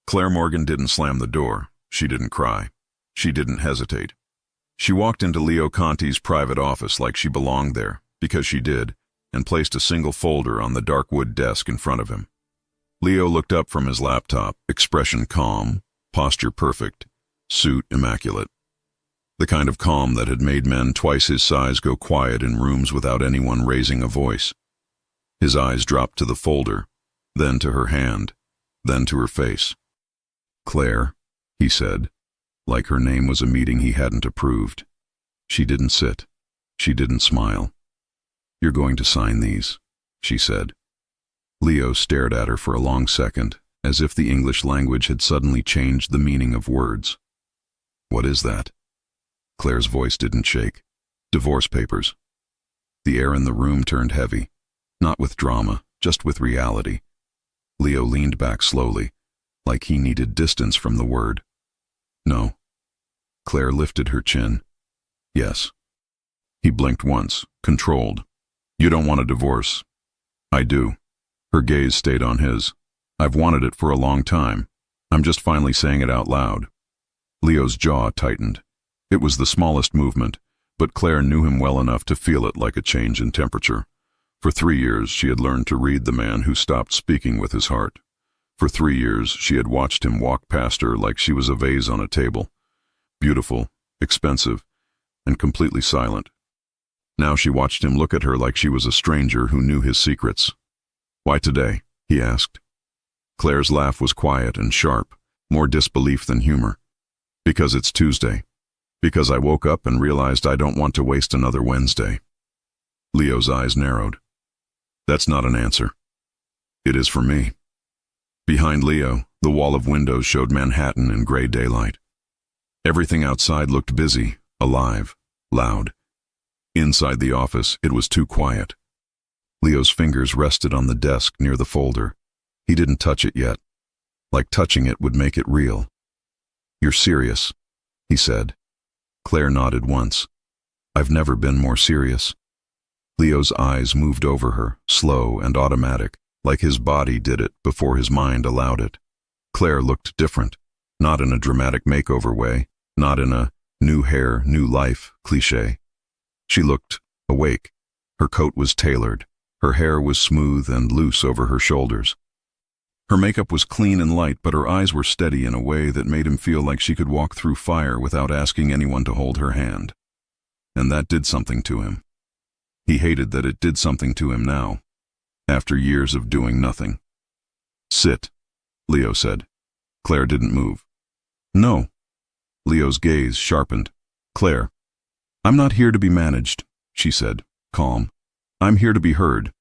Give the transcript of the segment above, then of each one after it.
Claire Morgan didn't slam the door. She didn't cry. She didn't hesitate. She walked into Leo Conti's private office like she belonged there, because she did, and placed a single folder on the dark wood desk in front of him. Leo looked up from his laptop, expression calm, posture perfect, suit immaculate. The kind of calm that had made men twice his size go quiet in rooms without anyone raising a voice. His eyes dropped to the folder, then to her hand, then to her face. "Claire," he said, like her name was a meeting he hadn't approved. She didn't sit. She didn't smile. "You're going to sign these," she said. Leo stared at her for a long second, as if the English language had suddenly changed the meaning of words. "What is that?" Claire's voice didn't shake. "Divorce papers." The air in the room turned heavy, not with drama, just with reality. Leo leaned back slowly, like he needed distance from the word. "No." Claire lifted her chin. "Yes." He blinked once, controlled. "You don't want a divorce." "I do." Her gaze stayed on his. "I've wanted it for a long time. I'm just finally saying it out loud." Leo's jaw tightened. It was the smallest movement, but Claire knew him well enough to feel it like a change in temperature. For 3 years, she had learned to read the man who stopped speaking with his heart. For 3 years, she had watched him walk past her like she was a vase on a table. Beautiful, expensive, and completely silent. Now she watched him look at her like she was a stranger who knew his secrets. "Why today?" he asked. Claire's laugh was quiet and sharp, more disbelief than humor. "Because it's Tuesday. Because I woke up and realized I don't want to waste another Wednesday." Leo's eyes narrowed. "That's not an answer." "It is for me." Behind Leo, the wall of windows showed Manhattan in gray daylight. Everything outside looked busy, alive, loud. Inside the office, it was too quiet. Leo's fingers rested on the desk near the folder. He didn't touch it yet. Like touching it would make it real. "You're serious," he said. Claire nodded once. "I've never been more serious." Leo's eyes moved over her, slow and automatic, like his body did it before his mind allowed it. Claire looked different, not in a dramatic makeover way, not in a new hair, new life cliché. She looked awake. Her coat was tailored. Her hair was smooth and loose over her shoulders. Her makeup was clean and light, but her eyes were steady in a way that made him feel like she could walk through fire without asking anyone to hold her hand. And that did something to him. He hated that it did something to him now, after years of doing nothing. "Sit," Leo said. Claire didn't move. "No." Leo's gaze sharpened. "Claire, I'm not here to be managed," she said, calm. "I'm here to be heard."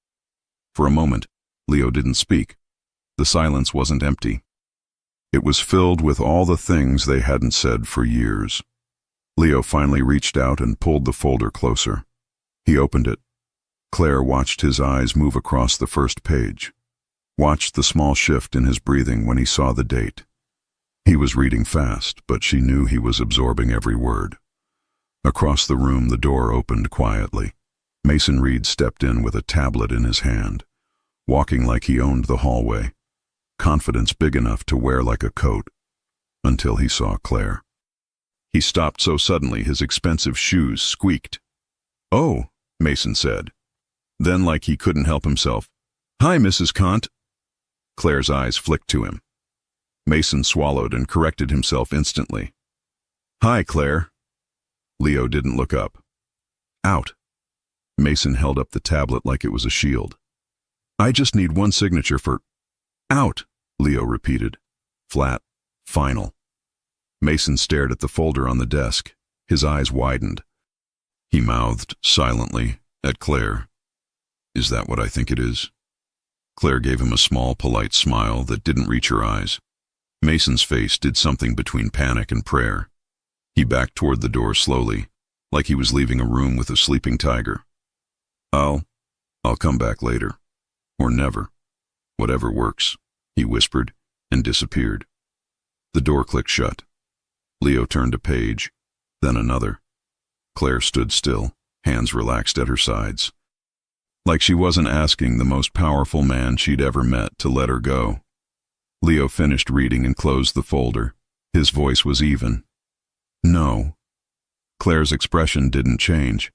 For a moment, Leo didn't speak. The silence wasn't empty. It was filled with all the things they hadn't said for years. Leo finally reached out and pulled the folder closer. He opened it. Claire watched his eyes move across the first page, watched the small shift in his breathing when he saw the date. He was reading fast, but she knew he was absorbing every word. Across the room, the door opened quietly. Mason Reed stepped in with a tablet in his hand, walking like he owned the hallway, confidence big enough to wear like a coat, until he saw Claire. He stopped so suddenly his expensive shoes squeaked. "Oh," Mason said. Then, like he couldn't help himself, "Hi, Mrs. Kant." Claire's eyes flicked to him. Mason swallowed and corrected himself instantly. "Hi, Claire." Leo didn't look up. "Out." Mason held up the tablet like it was a shield. "I just need one signature for—" "Out," Leo repeated. Flat, final. Mason stared at the folder on the desk. His eyes widened. He mouthed silently at Claire. "Is that what I think it is?" Claire gave him a small, polite smile that didn't reach her eyes. Mason's face did something between panic and prayer. He backed toward the door slowly, like he was leaving a room with a sleeping tiger. I'll come back later. Or never. Whatever works," he whispered, and disappeared. The door clicked shut. Leo turned a page, then another. Claire stood still, hands relaxed at her sides. Like she wasn't asking the most powerful man she'd ever met to let her go. Leo finished reading and closed the folder. His voice was even. No. Claire's expression didn't change.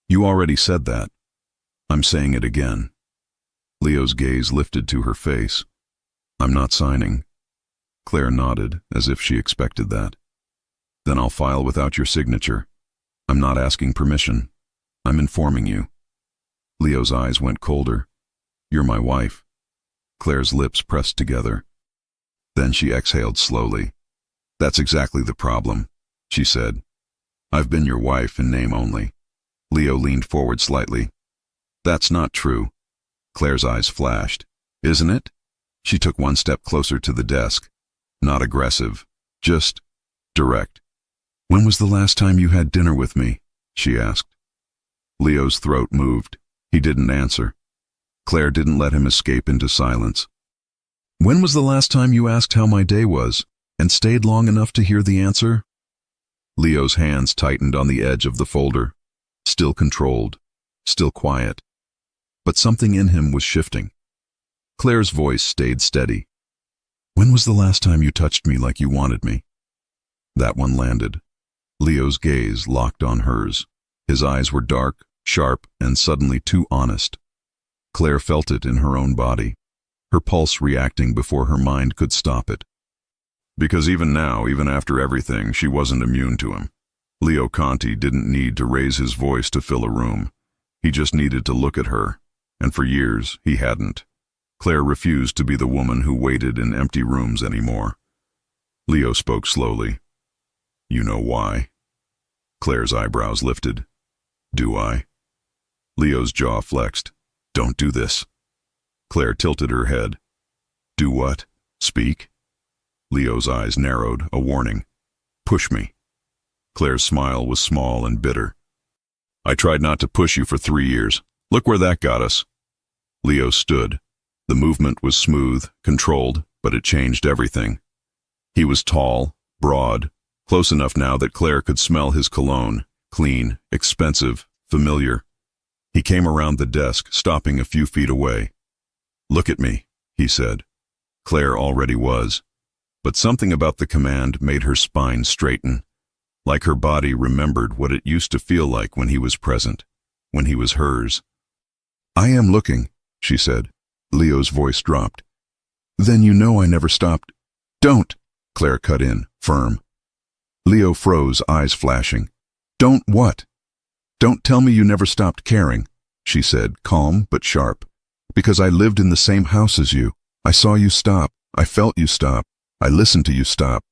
You already said that. I'm saying it again. Leo's gaze lifted to her face. I'm not signing. Claire nodded, as if she expected that. Then I'll file without your signature. I'm not asking permission. I'm informing you. Leo's eyes went colder. You're my wife. Claire's lips pressed together. Then she exhaled slowly. That's exactly the problem, she said. I've been your wife in name only. Leo leaned forward slightly. That's not true. Claire's eyes flashed. Isn't it? She took one step closer to the desk. Not aggressive, just direct. When was the last time you had dinner with me? She asked. Leo's throat moved. He didn't answer. Claire didn't let him escape into silence. When was the last time you asked how my day was, and stayed long enough to hear the answer? Leo's hands tightened on the edge of the folder. Still controlled, still quiet. But something in him was shifting. Claire's voice stayed steady. When was the last time you touched me like you wanted me? That one landed. Leo's gaze locked on hers. His eyes were dark, sharp, and suddenly too honest. Claire felt it in her own body, her pulse reacting before her mind could stop it. Because even now, even after everything, she wasn't immune to him. Leo Conti didn't need to raise his voice to fill a room. He just needed to look at her, and for years he hadn't. Claire refused to be the woman who waited in empty rooms anymore. Leo spoke slowly. You know why? Claire's eyebrows lifted. Do I? Leo's jaw flexed. Don't do this. Claire tilted her head. Do what? Speak? Leo's eyes narrowed, a warning. Push me. Claire's smile was small and bitter. I tried not to push you for 3 years. Look where that got us. Leo stood. The movement was smooth, controlled, but it changed everything. He was tall, broad, close enough now that Claire could smell his cologne, clean, expensive, familiar. He came around the desk, stopping a few feet away. Look at me, he said. Claire already was. But something about the command made her spine straighten, like her body remembered what it used to feel like when he was present, when he was hers. I am looking, she said. Leo's voice dropped. Then you know I never stopped. Don't, Claire cut in, firm. Leo froze, eyes flashing. Don't what? Don't tell me you never stopped caring, she said, calm but sharp. Because I lived in the same house as you. I saw you stop. I felt you stop. I listened to you stop.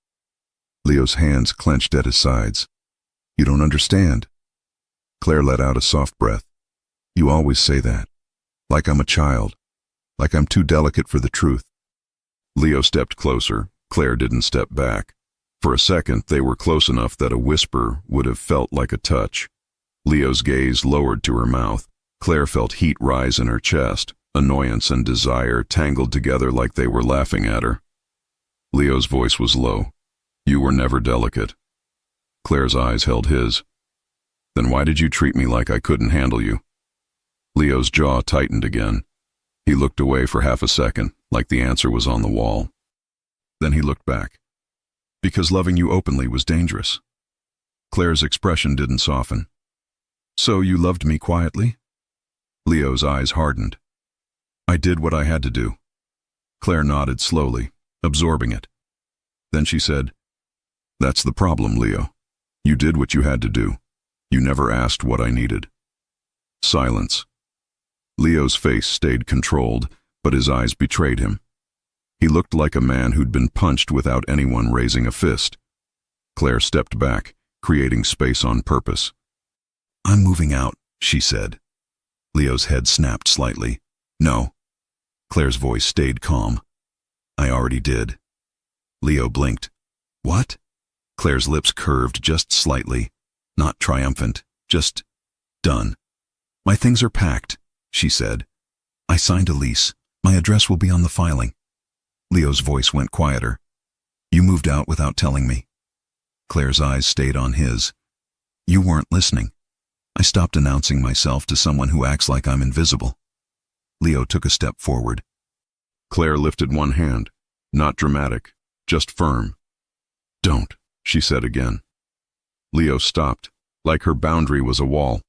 Leo's hands clenched at his sides. You don't understand. Claire let out a soft breath. You always say that. Like I'm a child. Like I'm too delicate for the truth. Leo stepped closer. Claire didn't step back. For a second, they were close enough that a whisper would have felt like a touch. Leo's gaze lowered to her mouth. Claire felt heat rise in her chest, annoyance and desire tangled together like they were laughing at her. Leo's voice was low. You were never delicate. Claire's eyes held his. Then why did you treat me like I couldn't handle you? Leo's jaw tightened again. He looked away for half a second, like the answer was on the wall. Then he looked back. Because loving you openly was dangerous. Claire's expression didn't soften. So you loved me quietly? Leo's eyes hardened. I did what I had to do. Claire nodded slowly, absorbing it. Then she said, That's the problem, Leo. You did what you had to do. You never asked what I needed. Silence. Leo's face stayed controlled, but his eyes betrayed him. He looked like a man who'd been punched without anyone raising a fist. Claire stepped back, creating space on purpose. I'm moving out, she said. Leo's head snapped slightly. No. Claire's voice stayed calm. I already did. Leo blinked. What? Claire's lips curved just slightly. Not triumphant, just done. My things are packed, she said. I signed a lease. My address will be on the filing. Leo's voice went quieter. You moved out without telling me. Claire's eyes stayed on his. You weren't listening. I stopped announcing myself to someone who acts like I'm invisible. Leo took a step forward. Claire lifted one hand. Not dramatic, just firm. Don't, she said again. Leo stopped, like her boundary was a wall.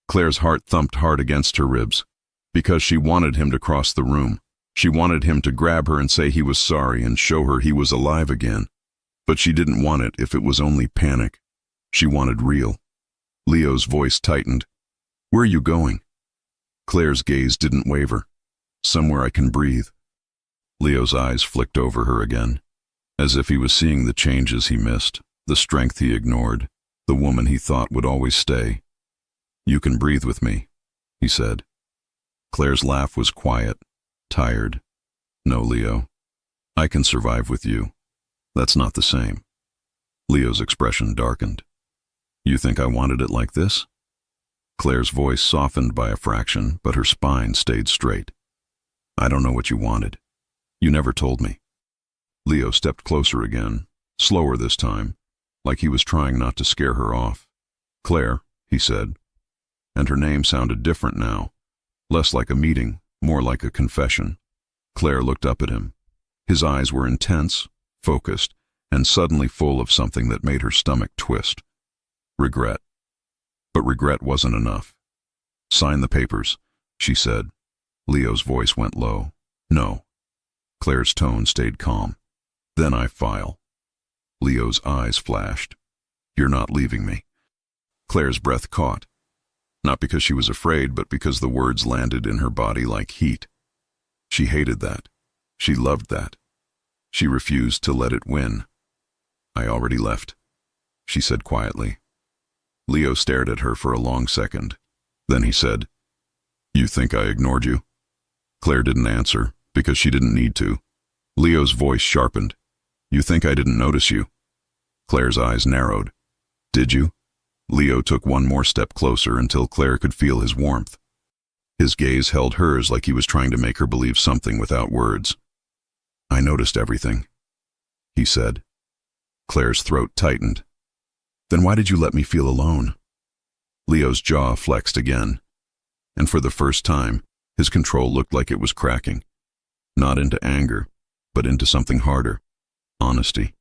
Claire's heart thumped hard against her ribs, because she wanted him to cross the room. She wanted him to grab her and say he was sorry and show her he was alive again. But she didn't want it if it was only panic. She wanted real. Leo's voice tightened. Where are you going? Claire's gaze didn't waver. Somewhere I can breathe. Leo's eyes flicked over her again, as if he was seeing the changes he missed, the strength he ignored, the woman he thought would always stay. You can breathe with me, he said. Claire's laugh was quiet, tired. No, Leo. I can survive with you. That's not the same. Leo's expression darkened. You think I wanted it like this? Claire's voice softened by a fraction, but her spine stayed straight. I don't know what you wanted. You never told me. Leo stepped closer again, slower this time, like he was trying not to scare her off. Claire, he said, and her name sounded different now, less like a meeting, more like a confession. Claire looked up at him. His eyes were intense, focused, and suddenly full of something that made her stomach twist. Regret. But regret wasn't enough. Sign the papers, she said. Leo's voice went low. No. Claire's tone stayed calm. Then I file. Leo's eyes flashed. You're not leaving me. Claire's breath caught. Not because she was afraid, but because the words landed in her body like heat. She hated that. She loved that. She refused to let it win. I already left, she said quietly. Leo stared at her for a long second. Then he said, You think I ignored you? Claire didn't answer, because she didn't need to. Leo's voice sharpened. You think I didn't notice you? Claire's eyes narrowed. Did you? Leo took one more step closer until Claire could feel his warmth. His gaze held hers like he was trying to make her believe something without words. I noticed everything, he said. Claire's throat tightened. Then why did you let me feel alone? Leo's jaw flexed again, and for the first time, his control looked like it was cracking. Not into anger, but into something harder. Honesty.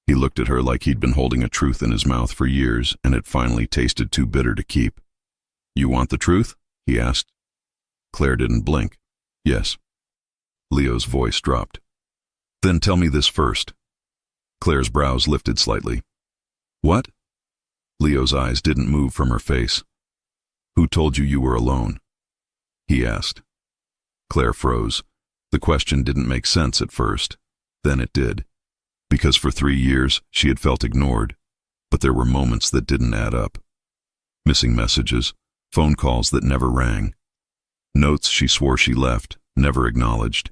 He looked at her like he'd been holding a truth in his mouth for years, and it finally tasted too bitter to keep. You want the truth? He asked. Claire didn't blink. Yes. Leo's voice dropped. Then tell me this first. Claire's brows lifted slightly. What? Leo's eyes didn't move from her face. Who told you you were alone? He asked. Claire froze. The question didn't make sense at first. Then it did. Because for 3 years she had felt ignored, but there were moments that didn't add up. Missing messages, phone calls that never rang. Notes she swore she left, never acknowledged.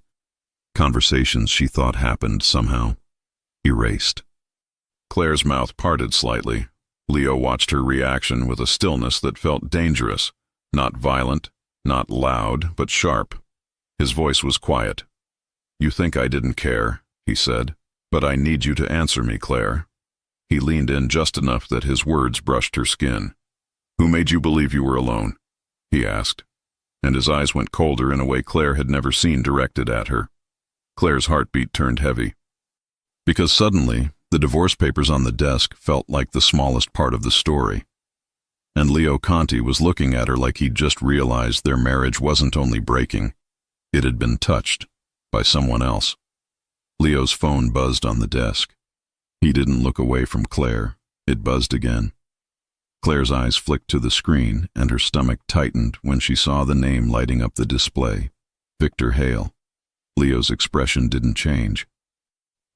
Conversations she thought happened somehow. Erased. Claire's mouth parted slightly. Leo watched her reaction with a stillness that felt dangerous, not violent, not loud, but sharp. His voice was quiet. You think I didn't care, he said, but I need you to answer me, Claire. He leaned in just enough that his words brushed her skin. Who made you believe you were alone? He asked, and his eyes went colder in a way Claire had never seen directed at her. Claire's heartbeat turned heavy. Because suddenly, the divorce papers on the desk felt like the smallest part of the story. And Leo Conti was looking at her like he'd just realized their marriage wasn't only breaking, it had been touched by someone else. Leo's phone buzzed on the desk. He didn't look away from Claire. It buzzed again. Claire's eyes flicked to the screen, and her stomach tightened when she saw the name lighting up the display. Victor Hale. Leo's expression didn't change.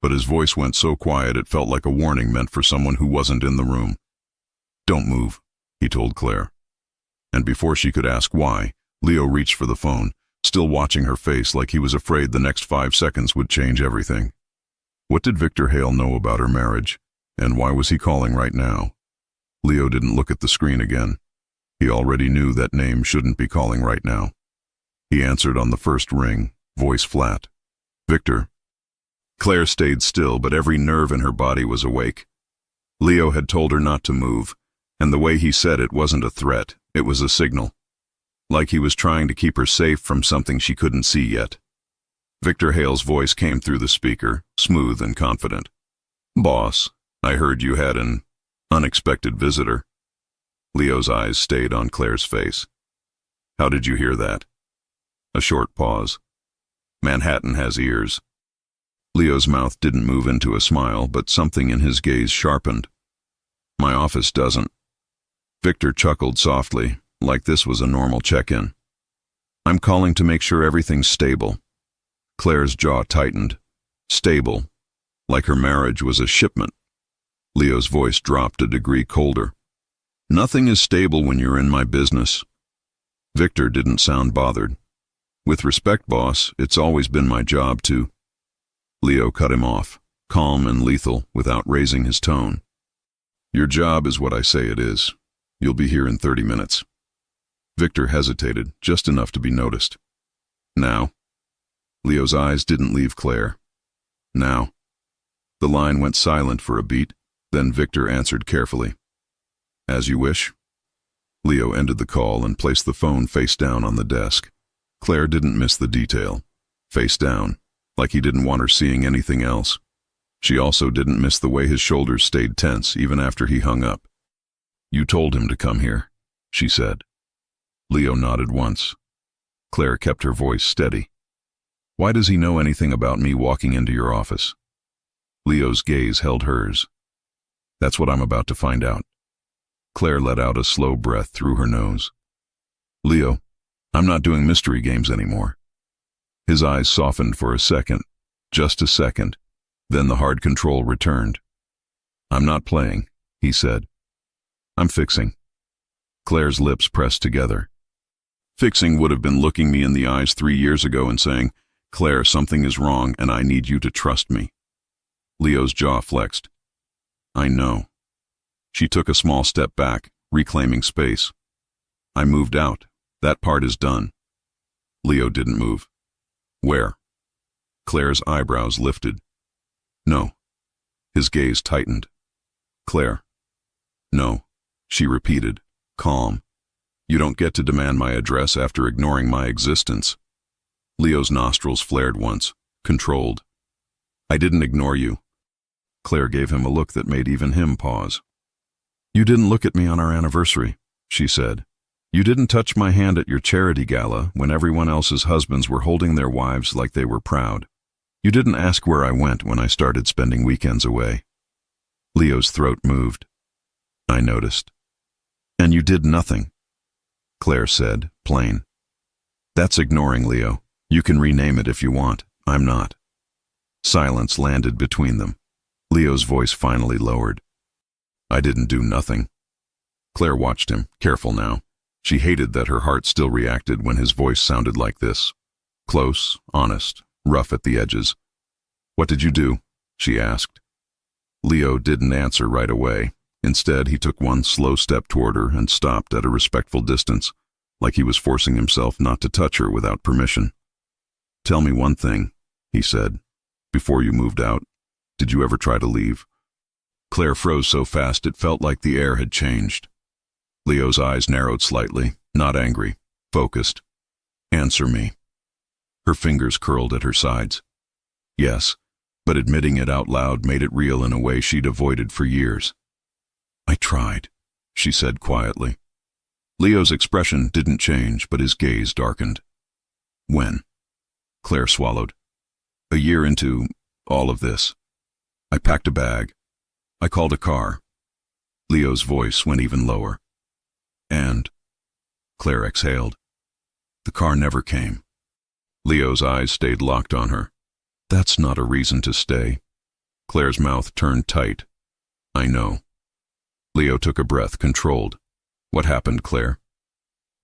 But his voice went so quiet it felt like a warning meant for someone who wasn't in the room. Don't move, he told Claire. And before she could ask why, Leo reached for the phone, still watching her face like he was afraid the next 5 seconds would change everything. What did Victor Hale know about her marriage, and why was he calling right now? Leo didn't look at the screen again. He already knew that name shouldn't be calling right now. He answered on the first ring, voice flat. Victor. Claire stayed still, but every nerve in her body was awake. Leo had told her not to move, and the way he said it wasn't a threat, it was a signal. Like he was trying to keep her safe from something she couldn't see yet. Victor Hale's voice came through the speaker, smooth and confident. "Boss, I heard you had an unexpected visitor." Leo's eyes stayed on Claire's face. "How did you hear that?" A short pause. "Manhattan has ears." Leo's mouth didn't move into a smile, but something in his gaze sharpened. "My office doesn't." Victor chuckled softly, like this was a normal check-in. "I'm calling to make sure everything's stable." Claire's jaw tightened. Stable, like her marriage was a shipment. Leo's voice dropped a degree colder. "Nothing is stable when you're in my business." Victor didn't sound bothered. "With respect, boss, it's always been my job to—" Leo cut him off, calm and lethal, without raising his tone. "Your job is what I say it is. You'll be here in 30 minutes. Victor hesitated, just enough to be noticed. "Now?" Leo's eyes didn't leave Claire. "Now." The line went silent for a beat, then Victor answered carefully. "As you wish." Leo ended the call and placed the phone face down on the desk. Claire didn't miss the detail. Face down, like he didn't want her seeing anything else. She also didn't miss the way his shoulders stayed tense even after he hung up. "You told him to come here," she said. Leo nodded once. Claire kept her voice steady. "Why does he know anything about me walking into your office?" Leo's gaze held hers. "That's what I'm about to find out." Claire let out a slow breath through her nose. "Leo, I'm not doing mystery games anymore." His eyes softened for a second, just a second, then the hard control returned. "I'm not playing," he said. "I'm fixing." Claire's lips pressed together. Fixing would have been looking me in the eyes 3 years ago and saying, "Claire, something is wrong and I need you to trust me." Leo's jaw flexed. "I know." She took a small step back, reclaiming space. "I moved out. That part is done." Leo didn't move. "Where?" Claire's eyebrows lifted. "No." His gaze tightened. "Claire." "No," she repeated, calm. "You don't get to demand my address after ignoring my existence." Leo's nostrils flared once, controlled. "I didn't ignore you." Claire gave him a look that made even him pause. "You didn't look at me on our anniversary," she said. "You didn't touch my hand at your charity gala when everyone else's husbands were holding their wives like they were proud. You didn't ask where I went when I started spending weekends away." Leo's throat moved. "I noticed." "And you did nothing," Claire said, plain. "That's ignoring, Leo. You can rename it if you want. I'm not." Silence landed between them. Leo's voice finally lowered. "I didn't do nothing." Claire watched him, careful now. She hated that her heart still reacted when his voice sounded like this. Close, honest, rough at the edges. "What did you do?" she asked. Leo didn't answer right away. Instead, he took one slow step toward her and stopped at a respectful distance, like he was forcing himself not to touch her without permission. "Tell me one thing," he said. "Before you moved out, did you ever try to leave?" Claire froze so fast it felt like the air had changed. Leo's eyes narrowed slightly, not angry, focused. "Answer me." Her fingers curled at her sides. Yes, but admitting it out loud made it real in a way she'd avoided for years. "I tried," she said quietly. Leo's expression didn't change, but his gaze darkened. "When?" Claire swallowed. "A year into all of this. I packed a bag. I called a car." Leo's voice went even lower. "And?" Claire exhaled. "The car never came." Leo's eyes stayed locked on her. "That's not a reason to stay." Claire's mouth turned tight. "I know." Leo took a breath, controlled. "What happened, Claire?"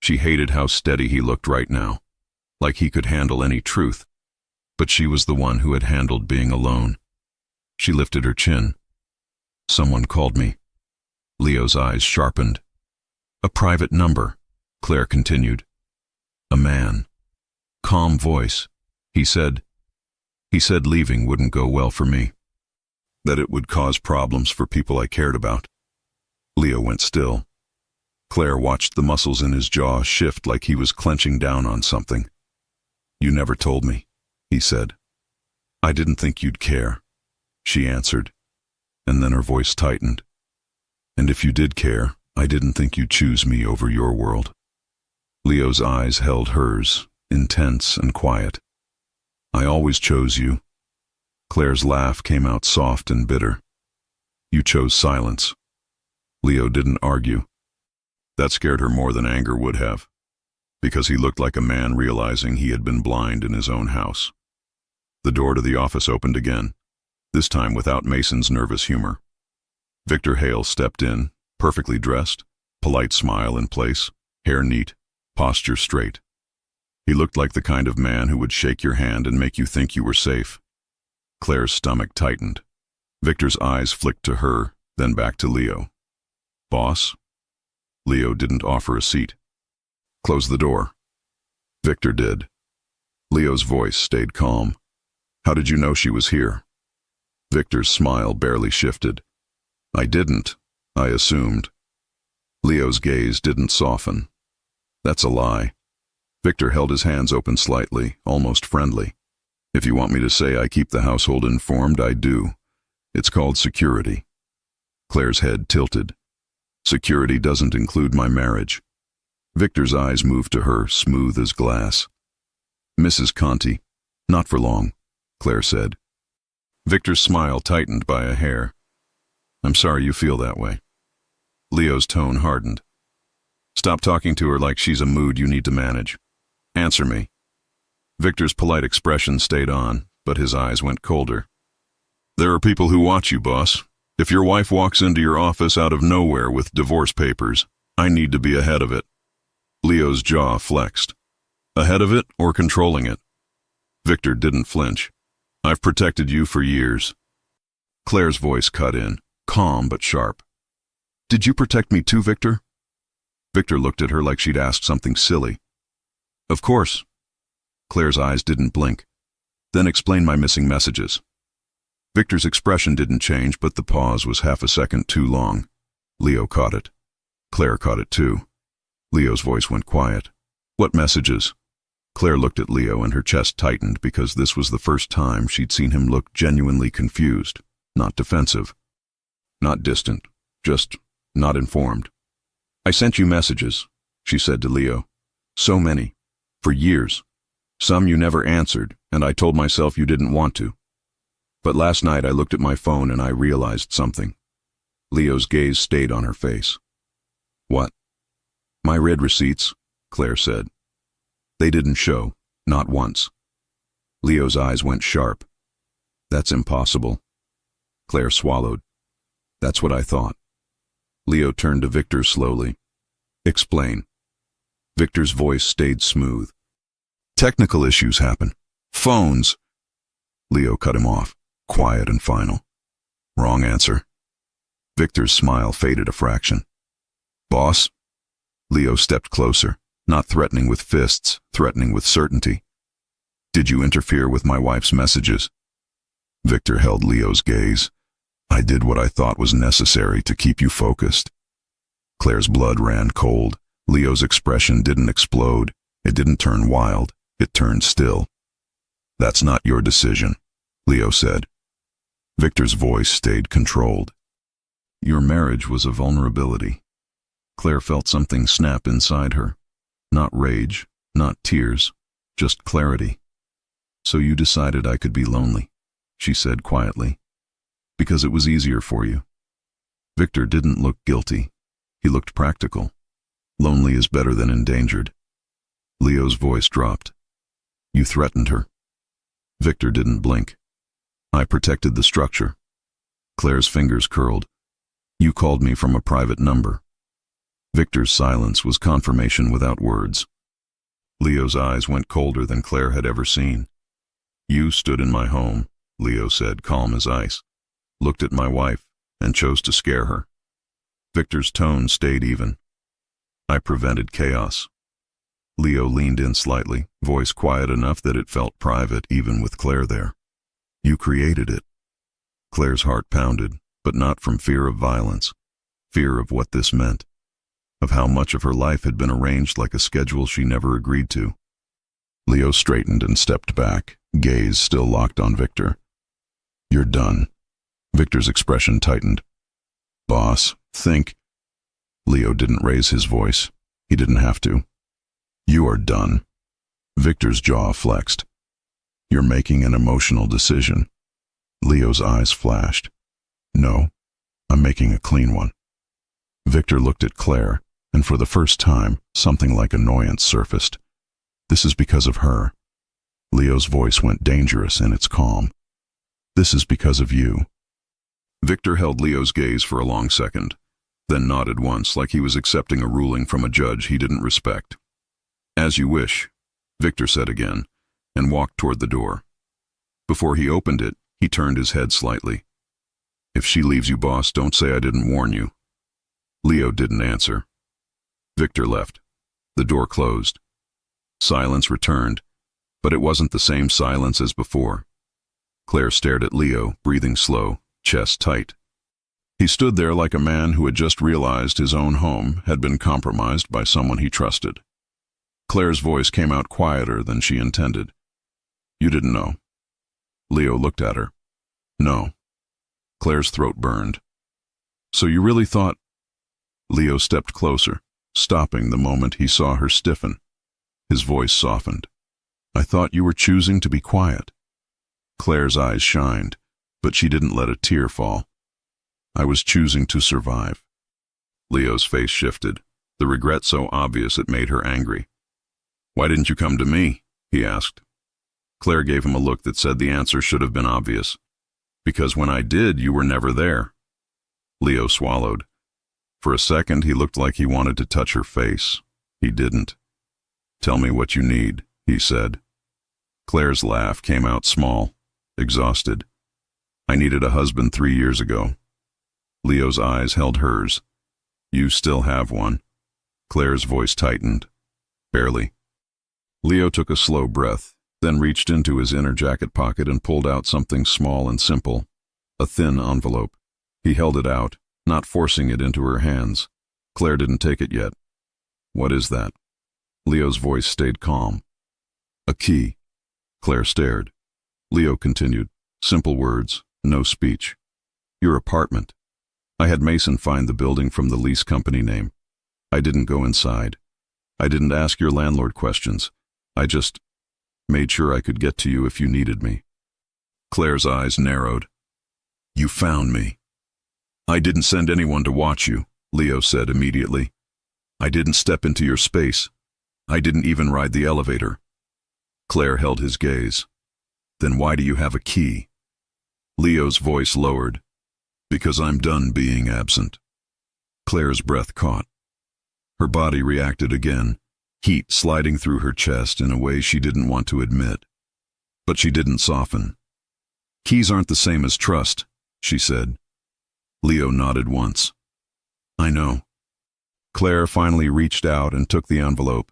She hated how steady he looked right now, like he could handle any truth. But she was the one who had handled being alone. She lifted her chin. "Someone called me." Leo's eyes sharpened. "A private number," Claire continued. "A man. Calm voice. He said leaving wouldn't go well for me. That it would cause problems for people I cared about." Leo went still. Claire watched the muscles in his jaw shift like he was clenching down on something. "You never told me." he said. I didn't think you'd care, she answered, and then her voice tightened. And if you did care, I didn't think you'd choose me over your world. Leo's eyes held hers, intense and quiet. I always chose you. Claire's laugh came out soft and bitter. You chose silence. Leo didn't argue. That scared her more than anger would have, because he looked like a man realizing he had been blind in his own house. The door to the office opened again, this time without Mason's nervous humor. Victor Hale stepped in, perfectly dressed, polite smile in place, hair neat, posture straight. He looked like the kind of man who would shake your hand and make you think you were safe. Claire's stomach tightened. Victor's eyes flicked to her, then back to Leo. Boss? Leo didn't offer a seat. Close the door. Victor did. Leo's voice stayed calm. How did you know she was here? Victor's smile barely shifted. I didn't. I assumed. Leo's gaze didn't soften. That's a lie. Victor held his hands open slightly, almost friendly. If you want me to say I keep the household informed, I do. It's called security. Claire's head tilted. Security doesn't include my marriage. Victor's eyes moved to her, smooth as glass. Mrs. Conti, not for long, Claire said. Victor's smile tightened by a hair. I'm sorry you feel that way. Leo's tone hardened. Stop talking to her like she's a mood you need to manage. Answer me. Victor's polite expression stayed on, but his eyes went colder. There are people who watch you, boss. If your wife walks into your office out of nowhere with divorce papers, I need to be ahead of it. Leo's jaw flexed. Ahead of it or controlling it? Victor didn't flinch. I've protected you for years. Claire's voice cut in, calm but sharp. Did you protect me too, Victor? Victor looked at her like she'd asked something silly. Of course. Claire's eyes didn't blink. Then explain my missing messages. Victor's expression didn't change, but the pause was half a second too long. Leo caught it. Claire caught it too. Leo's voice went quiet. What messages? Claire looked at Leo and her chest tightened because this was the first time she'd seen him look genuinely confused, not defensive. Not distant, just not informed. I sent you messages, she said to Leo. So many. For years. Some you never answered, and I told myself you didn't want to. But last night I looked at my phone and I realized something. Leo's gaze stayed on her face. What? My read receipts, Claire said. They didn't show, not once. Leo's eyes went sharp. That's impossible. Claire swallowed. That's what I thought. Leo turned to Victor slowly. Explain. Victor's voice stayed smooth. Technical issues happen. Phones. Leo cut him off, quiet and final. Wrong answer. Victor's smile faded a fraction. Boss? Leo stepped closer, not threatening with fists, threatening with certainty. Did you interfere with my wife's messages? Victor held Leo's gaze. I did what I thought was necessary to keep you focused. Claire's blood ran cold. Leo's expression didn't explode. It didn't turn wild. It turned still. That's not your decision, Leo said. Victor's voice stayed controlled. Your marriage was a vulnerability. Claire felt something snap inside her. Not rage, not tears, just clarity. So you decided I could be lonely, she said quietly. Because it was easier for you. Victor didn't look guilty. He looked practical. Lonely is better than endangered. Leo's voice dropped. You threatened her. Victor didn't blink. I protected the structure. Claire's fingers curled. You called me from a private number. Victor's silence was confirmation without words. Leo's eyes went colder than Claire had ever seen. You stood in my home, Leo said, calm as ice. Looked at my wife and chose to scare her. Victor's tone stayed even. I prevented chaos. Leo leaned in slightly, voice quiet enough that it felt private even with Claire there. You created it. Claire's heart pounded, but not from fear of violence. Fear of what this meant. Of how much of her life had been arranged like a schedule she never agreed to. Leo straightened and stepped back, gaze still locked on Victor. "You're done." Victor's expression tightened. "Boss, think." Leo didn't raise his voice. He didn't have to. "You are done." Victor's jaw flexed. "You're making an emotional decision." Leo's eyes flashed. "No, I'm making a clean one." Victor looked at Claire, and for the first time, something like annoyance surfaced. "This is because of her." Leo's voice went dangerous in its calm. "This is because of you." Victor held Leo's gaze for a long second, then nodded once like he was accepting a ruling from a judge he didn't respect. "As you wish," Victor said again, and walked toward the door. Before he opened it, he turned his head slightly. "If she leaves you, boss, don't say I didn't warn you." Leo didn't answer. Victor left. The door closed. Silence returned, but it wasn't the same silence as before. Claire stared at Leo, breathing slow, chest tight. He stood there like a man who had just realized his own home had been compromised by someone he trusted. Claire's voice came out quieter than she intended. "You didn't know." Leo looked at her. "No." Claire's throat burned. "So you really thought—" Leo stepped closer, stopping the moment he saw her stiffen. His voice softened. "I thought you were choosing to be quiet." Claire's eyes shined, but she didn't let a tear fall. "I was choosing to survive." Leo's face shifted, the regret so obvious it made her angry. "Why didn't you come to me?" he asked. Claire gave him a look that said the answer should have been obvious. "Because when I did, you were never there." Leo swallowed. For a second, he looked like he wanted to touch her face. He didn't. "Tell me what you need," he said. Claire's laugh came out small, exhausted. "I needed a husband 3 years ago." Leo's eyes held hers. "You still have one." Claire's voice tightened. "Barely." Leo took a slow breath, then reached into his inner jacket pocket and pulled out something small and simple, a thin envelope. He held it out, not forcing it into her hands. Claire didn't take it yet. "What is that?" Leo's voice stayed calm. "A key." Claire stared. Leo continued, simple words, no speech. "Your apartment. I had Mason find the building from the lease company name. I didn't go inside. I didn't ask your landlord questions. I just made sure I could get to you if you needed me." Claire's eyes narrowed. "You found me." "I didn't send anyone to watch you," Leo said immediately. "I didn't step into your space. I didn't even ride the elevator." Claire held his gaze. "Then why do you have a key?" Leo's voice lowered. "Because I'm done being absent." Claire's breath caught. Her body reacted again, heat sliding through her chest in a way she didn't want to admit. But she didn't soften. "Keys aren't the same as trust," she said. Leo nodded once. "I know." Claire finally reached out and took the envelope.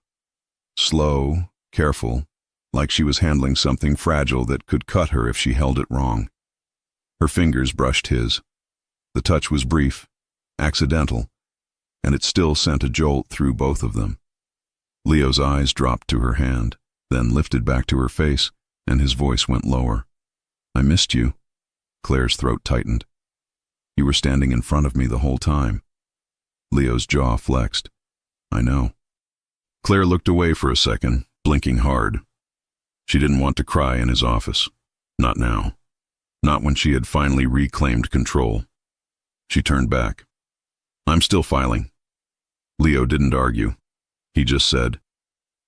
Slow, careful, like she was handling something fragile that could cut her if she held it wrong. Her fingers brushed his. The touch was brief, accidental, and it still sent a jolt through both of them. Leo's eyes dropped to her hand, then lifted back to her face, and his voice went lower. "I missed you." Claire's throat tightened. "You were standing in front of me the whole time." Leo's jaw flexed. "I know." Claire looked away for a second, blinking hard. She didn't want to cry in his office. Not now. Not when she had finally reclaimed control. She turned back. "I'm still filing." Leo didn't argue. He just said,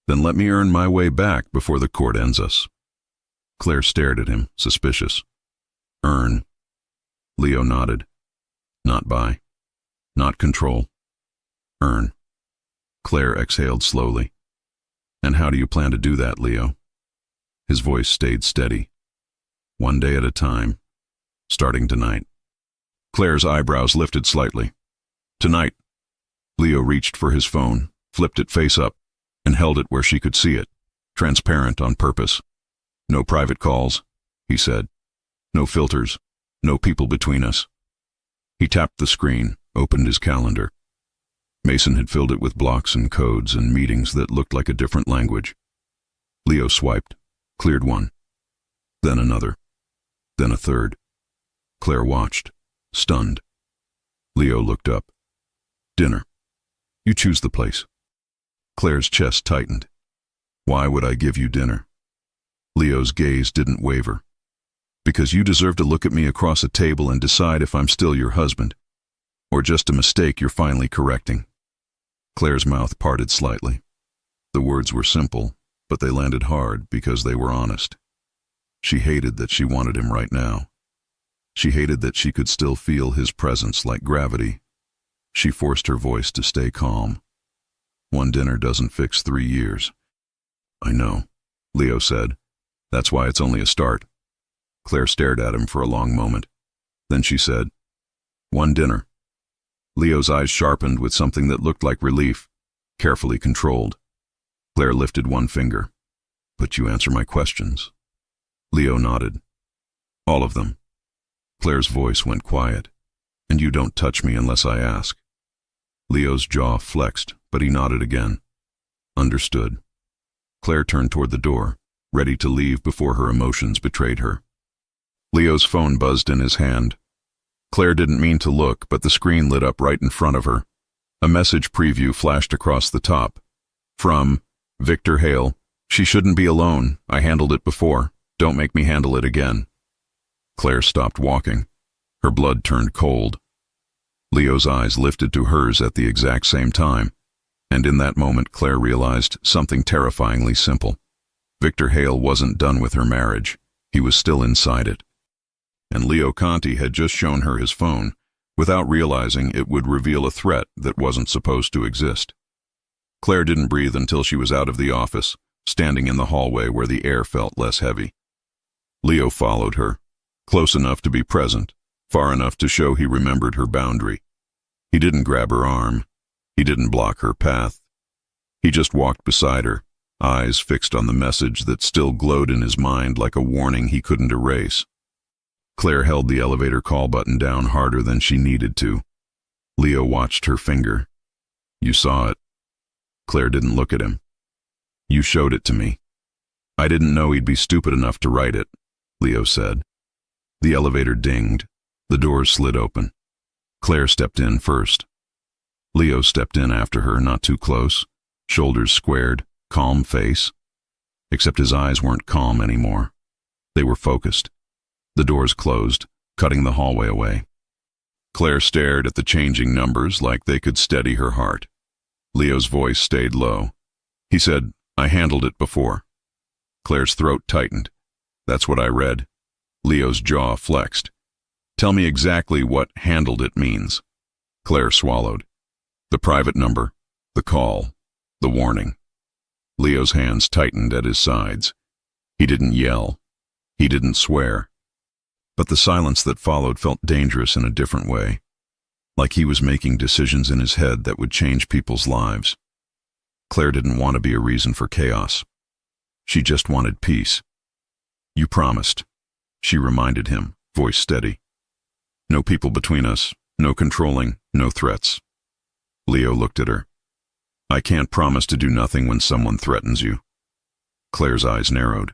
"Then let me earn my way back before the court ends us." Claire stared at him, suspicious. "Earn?" Leo nodded. "Not buy. Not control. Earn." Claire exhaled slowly. "And how do you plan to do that, Leo?" His voice stayed steady. "One day at a time. Starting tonight." Claire's eyebrows lifted slightly. "Tonight." Leo reached for his phone, flipped it face up, and held it where she could see it, transparent on purpose. "No private calls," he said. "No filters. No people between us." He tapped the screen, opened his calendar. Mason had filled it with blocks and codes and meetings that looked like a different language. Leo swiped, cleared one. Then another. Then a third. Claire watched, stunned. Leo looked up. Dinner. You choose the place. Claire's chest tightened. Why would I give you dinner? Leo's gaze didn't waver. Because you deserve to look at me across a table and decide if I'm still your husband, or just a mistake you're finally correcting. Claire's mouth parted slightly. The words were simple, but they landed hard because they were honest. She hated that she wanted him right now. She hated that she could still feel his presence like gravity. She forced her voice to stay calm. One dinner doesn't fix 3 years. I know, Leo said. That's why it's only a start. Claire stared at him for a long moment. Then she said, one dinner. Leo's eyes sharpened with something that looked like relief, carefully controlled. Claire lifted one finger. But you answer my questions. Leo nodded. All of them. Claire's voice went quiet. And you don't touch me unless I ask. Leo's jaw flexed, but he nodded again. Understood. Claire turned toward the door, ready to leave before her emotions betrayed her. Leo's phone buzzed in his hand. Claire didn't mean to look, but the screen lit up right in front of her. A message preview flashed across the top. From Victor Hale. She shouldn't be alone. I handled it before. Don't make me handle it again. Claire stopped walking. Her blood turned cold. Leo's eyes lifted to hers at the exact same time, and in that moment Claire realized something terrifyingly simple. Victor Hale wasn't done with her marriage. He was still inside it. And Leo Conti had just shown her his phone, without realizing it would reveal a threat that wasn't supposed to exist. Claire didn't breathe until she was out of the office, standing in the hallway where the air felt less heavy. Leo followed her, close enough to be present, far enough to show he remembered her boundary. He didn't grab her arm. He didn't block her path. He just walked beside her, eyes fixed on the message that still glowed in his mind like a warning he couldn't erase. Claire held the elevator call button down harder than she needed to. Leo watched her finger. You saw it. Claire didn't look at him. You showed it to me. I didn't know he'd be stupid enough to write it, Leo said. The elevator dinged. The doors slid open. Claire stepped in first. Leo stepped in after her, not too close, shoulders squared, calm face. Except his eyes weren't calm anymore. They were focused. The doors closed, cutting the hallway away. Claire stared at the changing numbers like they could steady her heart. Leo's voice stayed low. He said, I handled it before. Claire's throat tightened. That's what I read. Leo's jaw flexed. Tell me exactly what handled it means. Claire swallowed. The private number, the call, the warning. Leo's hands tightened at his sides. He didn't yell. He didn't swear. But the silence that followed felt dangerous in a different way, like he was making decisions in his head that would change people's lives. Claire didn't want to be a reason for chaos. She just wanted peace. You promised, she reminded him, voice steady. No people between us, no controlling, no threats. Leo looked at her. I can't promise to do nothing when someone threatens you. Claire's eyes narrowed.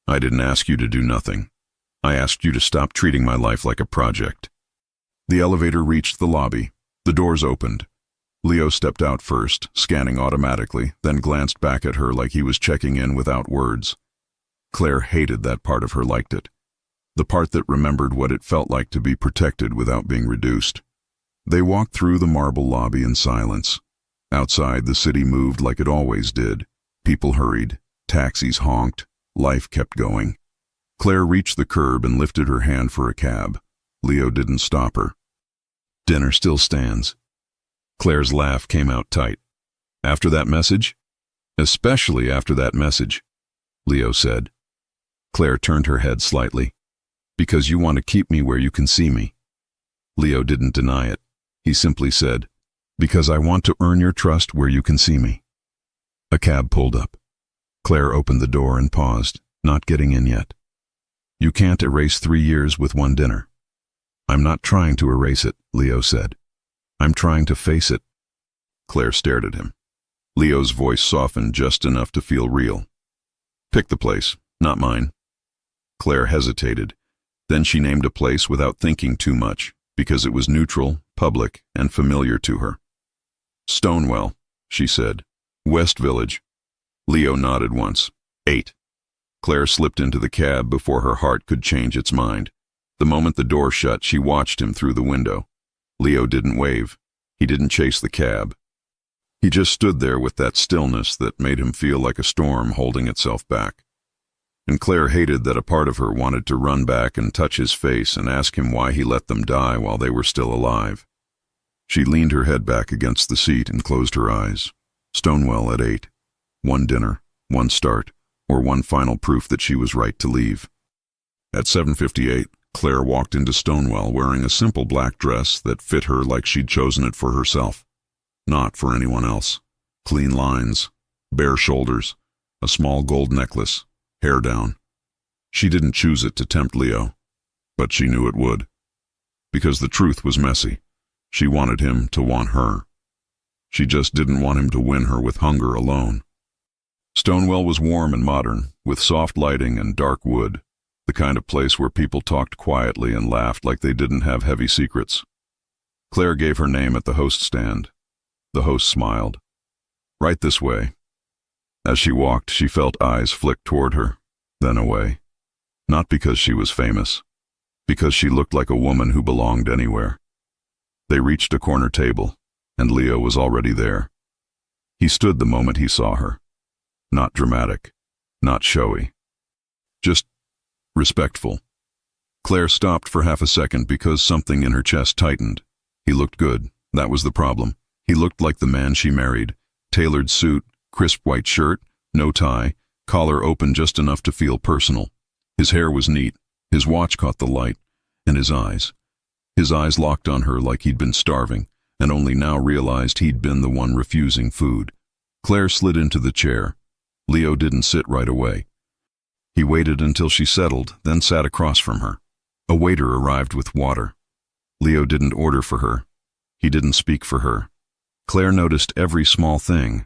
I didn't ask you to do nothing. I asked you to stop treating my life like a project. The elevator reached the lobby. The doors opened. Leo stepped out first, scanning automatically, then glanced back at her like he was checking in without words. Claire hated that part of her, liked it. The part that remembered what it felt like to be protected without being reduced. They walked through the marble lobby in silence. Outside, the city moved like it always did. People hurried. Taxis honked. Life kept going. Claire reached the curb and lifted her hand for a cab. Leo didn't stop her. Dinner still stands. Claire's laugh came out tight. After that message? Especially after that message, Leo said. Claire turned her head slightly. Because you want to keep me where you can see me. Leo didn't deny it. He simply said, because I want to earn your trust where you can see me. A cab pulled up. Claire opened the door and paused, not getting in yet. You can't erase 3 years with one dinner. I'm not trying to erase it, Leo said. I'm trying to face it. Claire stared at him. Leo's voice softened just enough to feel real. Pick the place, not mine. Claire hesitated. Then she named a place without thinking too much, because it was neutral, public, and familiar to her. Stonewell, she said. West Village. Leo nodded once. 8. Claire slipped into the cab before her heart could change its mind. The moment the door shut, she watched him through the window. Leo didn't wave. He didn't chase the cab. He just stood there with that stillness that made him feel like a storm holding itself back. And Claire hated that a part of her wanted to run back and touch his face and ask him why he let them die while they were still alive. She leaned her head back against the seat and closed her eyes. Stonewell at 8. One dinner, one start, or one final proof that she was right to leave. At 7:58, Claire walked into Stonewell wearing a simple black dress that fit her like she'd chosen it for herself, not for anyone else. Clean lines, bare shoulders, a small gold necklace, hair down. She didn't choose it to tempt Leo, but she knew it would. Because the truth was messy. She wanted him to want her. She just didn't want him to win her with hunger alone. Stonewell was warm and modern, with soft lighting and dark wood, the kind of place where people talked quietly and laughed like they didn't have heavy secrets. Claire gave her name at the host stand. The host smiled. Right this way. As she walked, she felt eyes flick toward her, then away. Not because she was famous, because she looked like a woman who belonged anywhere. They reached a corner table, and Leo was already there. He stood the moment he saw her. Not dramatic, not showy. Just respectful. Claire stopped for half a second because something in her chest tightened. He looked good, that was the problem. He looked like the man she married. Tailored suit, crisp white shirt, no tie, collar open just enough to feel personal. His hair was neat, his watch caught the light, and his eyes. His eyes locked on her like he'd been starving, and only now realized he'd been the one refusing food. Claire slid into the chair. Leo didn't sit right away. He waited until she settled, then sat across from her. A waiter arrived with water. Leo didn't order for her. He didn't speak for her. Claire noticed every small thing.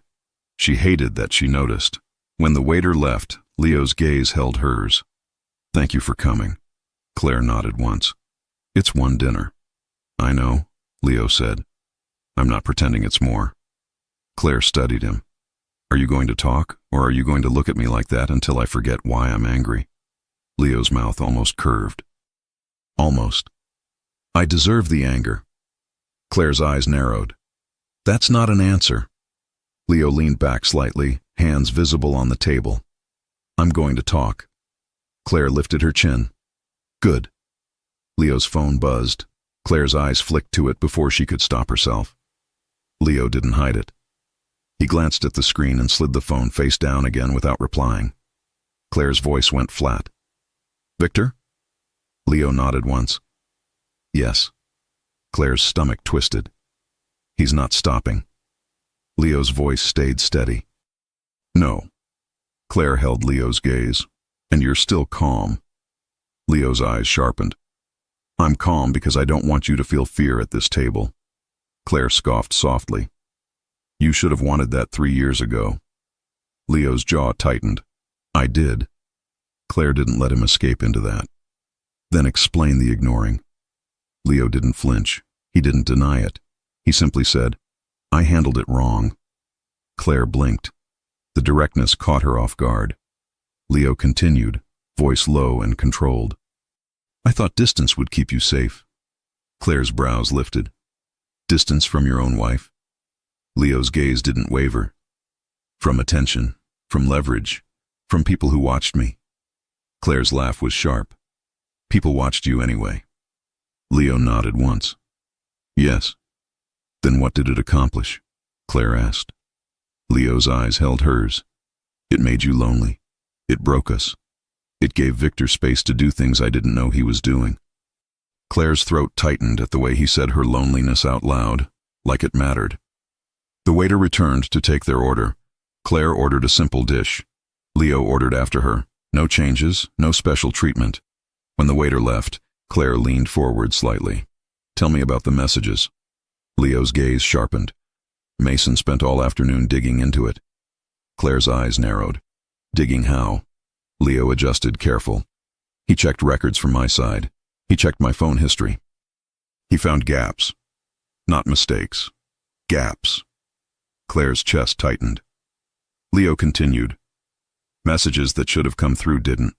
She hated that she noticed. When the waiter left, Leo's gaze held hers. Thank you for coming. Claire nodded once. It's one dinner. I know, Leo said. I'm not pretending it's more. Claire studied him. Are you going to talk, or are you going to look at me like that until I forget why I'm angry? Leo's mouth almost curved. Almost. I deserve the anger. Claire's eyes narrowed. That's not an answer. Leo leaned back slightly, hands visible on the table. I'm going to talk. Claire lifted her chin. Good. Leo's phone buzzed. Claire's eyes flicked to it before she could stop herself. Leo didn't hide it. He glanced at the screen and slid the phone face down again without replying. Claire's voice went flat. Victor? Leo nodded once. Yes. Claire's stomach twisted. He's not stopping. Leo's voice stayed steady. No. Claire held Leo's gaze. And you're still calm. Leo's eyes sharpened. I'm calm because I don't want you to feel fear at this table. Claire scoffed softly. You should have wanted that 3 years ago. Leo's jaw tightened. I did. Claire didn't let him escape into that. Then explain the ignoring. Leo didn't flinch. He didn't deny it. He simply said, I handled it wrong. Claire blinked. The directness caught her off guard. Leo continued, voice low and controlled. I thought distance would keep you safe. Claire's brows lifted. Distance from your own wife? Leo's gaze didn't waver. From attention, from leverage, from people who watched me. Claire's laugh was sharp. People watched you anyway. Leo nodded once. Yes. Then what did it accomplish? Claire asked. Leo's eyes held hers. It made you lonely. It broke us. It gave Victor space to do things I didn't know he was doing. Claire's throat tightened at the way he said her loneliness out loud, like it mattered. The waiter returned to take their order. Claire ordered a simple dish. Leo ordered after her. No changes, no special treatment. When the waiter left, Claire leaned forward slightly. Tell me about the messages. Leo's gaze sharpened. Mason spent all afternoon digging into it. Claire's eyes narrowed. Digging how? Leo adjusted, careful. He checked records from my side. He checked my phone history. He found gaps. Not mistakes. Gaps. Claire's chest tightened. Leo continued. Messages that should have come through didn't.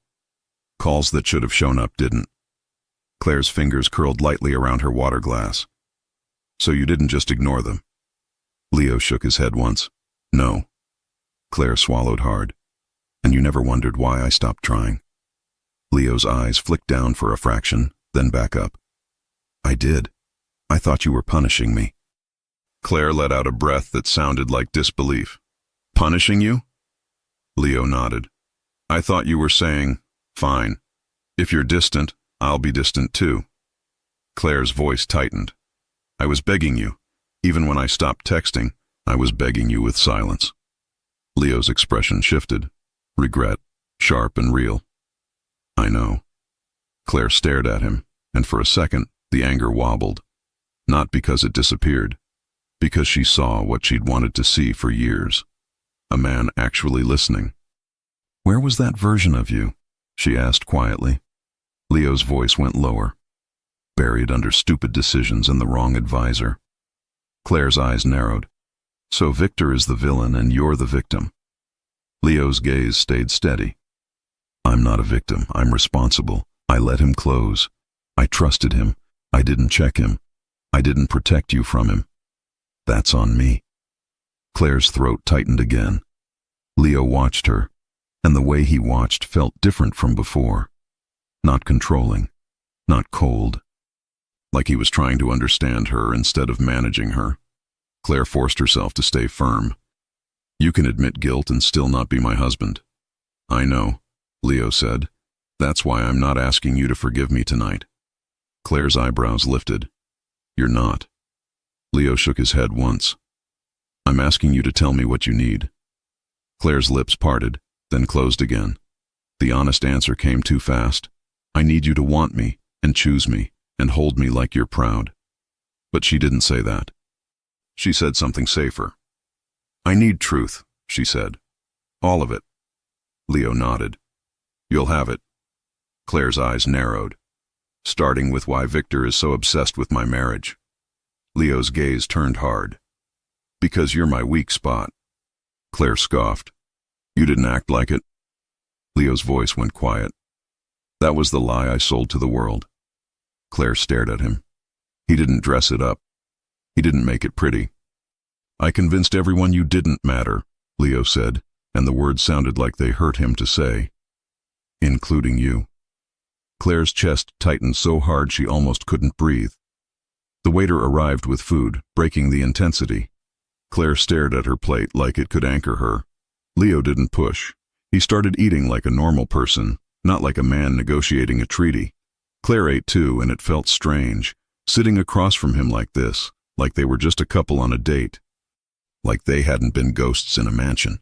Calls that should have shown up didn't. Claire's fingers curled lightly around her water glass. So you didn't just ignore them? Leo shook his head once. No. Claire swallowed hard. And you never wondered why I stopped trying? Leo's eyes flicked down for a fraction, then back up. I did. I thought you were punishing me. Claire let out a breath that sounded like disbelief. Punishing you? Leo nodded. I thought you were saying, fine. If you're distant, I'll be distant too. Claire's voice tightened. I was begging you. Even when I stopped texting, I was begging you with silence. Leo's expression shifted. Regret, sharp and real. I know. Claire stared at him, and for a second, the anger wobbled. Not because it disappeared, because she saw what she'd wanted to see for years. A man actually listening. Where was that version of you? She asked quietly. Leo's voice went lower. Buried under stupid decisions and the wrong advisor. Claire's eyes narrowed. So Victor is the villain and you're the victim. Leo's gaze stayed steady. I'm not a victim. I'm responsible. I let him close. I trusted him. I didn't check him. I didn't protect you from him. That's on me. Claire's throat tightened again. Leo watched her, and the way he watched felt different from before. Not controlling, not cold. Like he was trying to understand her instead of managing her. Claire forced herself to stay firm. You can admit guilt and still not be my husband. I know, Leo said. That's why I'm not asking you to forgive me tonight. Claire's eyebrows lifted. You're not. Leo shook his head once. I'm asking you to tell me what you need. Claire's lips parted, then closed again. The honest answer came too fast. I need you to want me, and choose me, and hold me like you're proud. But she didn't say that. She said something safer. I need truth, she said. All of it. Leo nodded. You'll have it. Claire's eyes narrowed. Starting with why Victor is so obsessed with my marriage. Leo's gaze turned hard. Because you're my weak spot. Claire scoffed. You didn't act like it. Leo's voice went quiet. That was the lie I sold to the world. Claire stared at him. He didn't dress it up. He didn't make it pretty. I convinced everyone you didn't matter, Leo said, and the words sounded like they hurt him to say. Including you. Claire's chest tightened so hard she almost couldn't breathe. The waiter arrived with food, breaking the intensity. Claire stared at her plate like it could anchor her. Leo didn't push. He started eating like a normal person, not like a man negotiating a treaty. Claire ate too, and it felt strange, sitting across from him like this, like they were just a couple on a date. Like they hadn't been ghosts in a mansion.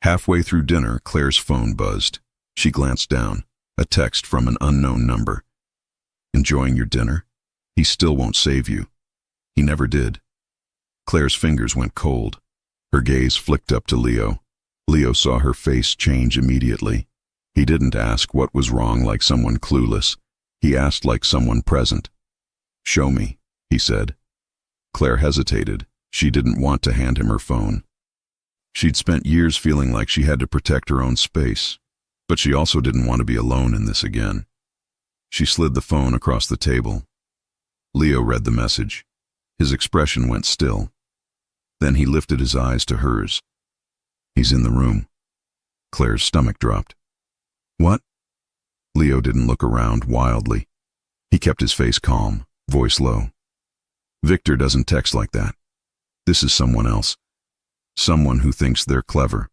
Halfway through dinner, Claire's phone buzzed. She glanced down. A text from an unknown number. Enjoying your dinner? He still won't save you. He never did. Claire's fingers went cold. Her gaze flicked up to Leo. Leo saw her face change immediately. He didn't ask what was wrong like someone clueless. He asked like someone present. Show me, he said. Claire hesitated. She didn't want to hand him her phone. She'd spent years feeling like she had to protect her own space. But she also didn't want to be alone in this again. She slid the phone across the table. Leo read the message. His expression went still. Then he lifted his eyes to hers. He's in the room. Claire's stomach dropped. What? Leo didn't look around wildly. He kept his face calm, voice low. Victor doesn't text like that. This is someone else. Someone who thinks they're clever.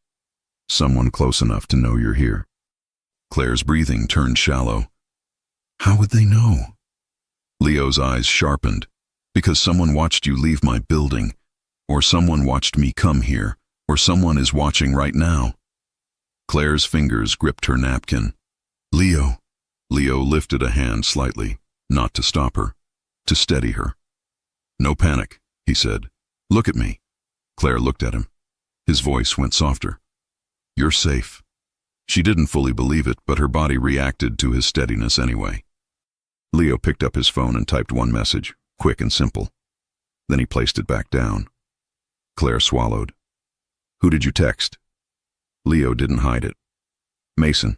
Someone close enough to know you're here. Claire's breathing turned shallow. How would they know? Leo's eyes sharpened. Because someone watched you leave my building, or someone watched me come here, or someone is watching right now. Claire's fingers gripped her napkin. Leo. Leo lifted a hand slightly, not to stop her, to steady her. No panic, he said. Look at me. Claire looked at him. His voice went softer. You're safe. She didn't fully believe it, but her body reacted to his steadiness anyway. Leo picked up his phone and typed one message, quick and simple. Then he placed it back down. Claire swallowed. "Who did you text?" Leo didn't hide it. "Mason."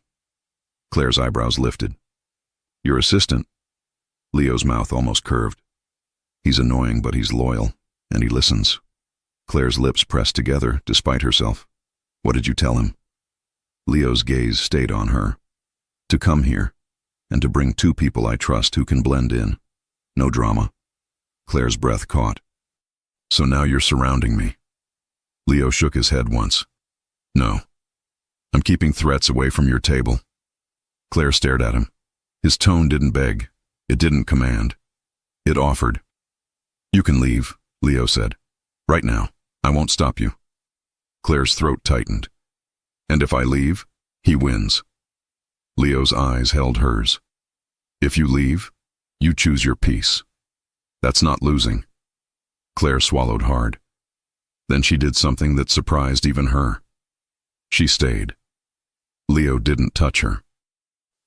Claire's eyebrows lifted. "Your assistant?" Leo's mouth almost curved. "He's annoying, but he's loyal, and he listens." Claire's lips pressed together, despite herself. "What did you tell him?" Leo's gaze stayed on her. "To come here, and to bring two people I trust who can blend in. No drama." Claire's breath caught. "So now you're surrounding me." Leo shook his head once. "No. I'm keeping threats away from your table." Claire stared at him. His tone didn't beg. It didn't command. It offered. "You can leave," Leo said. "Right now. I won't stop you." Claire's throat tightened. "And if I leave, he wins." Leo's eyes held hers. "If you leave, you choose your peace. That's not losing." Claire swallowed hard. Then she did something that surprised even her. She stayed. Leo didn't touch her.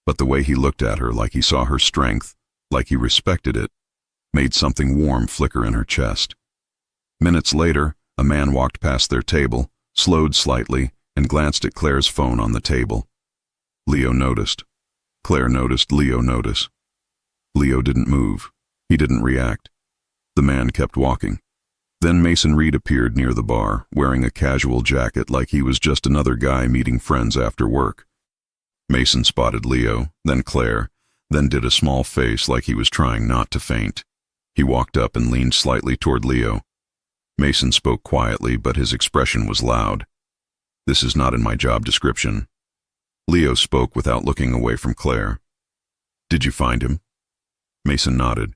But the way he looked at her, like he saw her strength, like he respected it, made something warm flicker in her chest. Minutes later, a man walked past their table, slowed slightly, and glanced at Claire's phone on the table. Leo noticed. Claire noticed Leo notice. Leo didn't move. He didn't react. The man kept walking. Then Mason Reed appeared near the bar, wearing a casual jacket like he was just another guy meeting friends after work. Mason spotted Leo, then Claire, then did a small face like he was trying not to faint. He walked up and leaned slightly toward Leo. Mason spoke quietly, but his expression was loud. "This is not in my job description." Leo spoke without looking away from Claire. "Did you find him?" Mason nodded.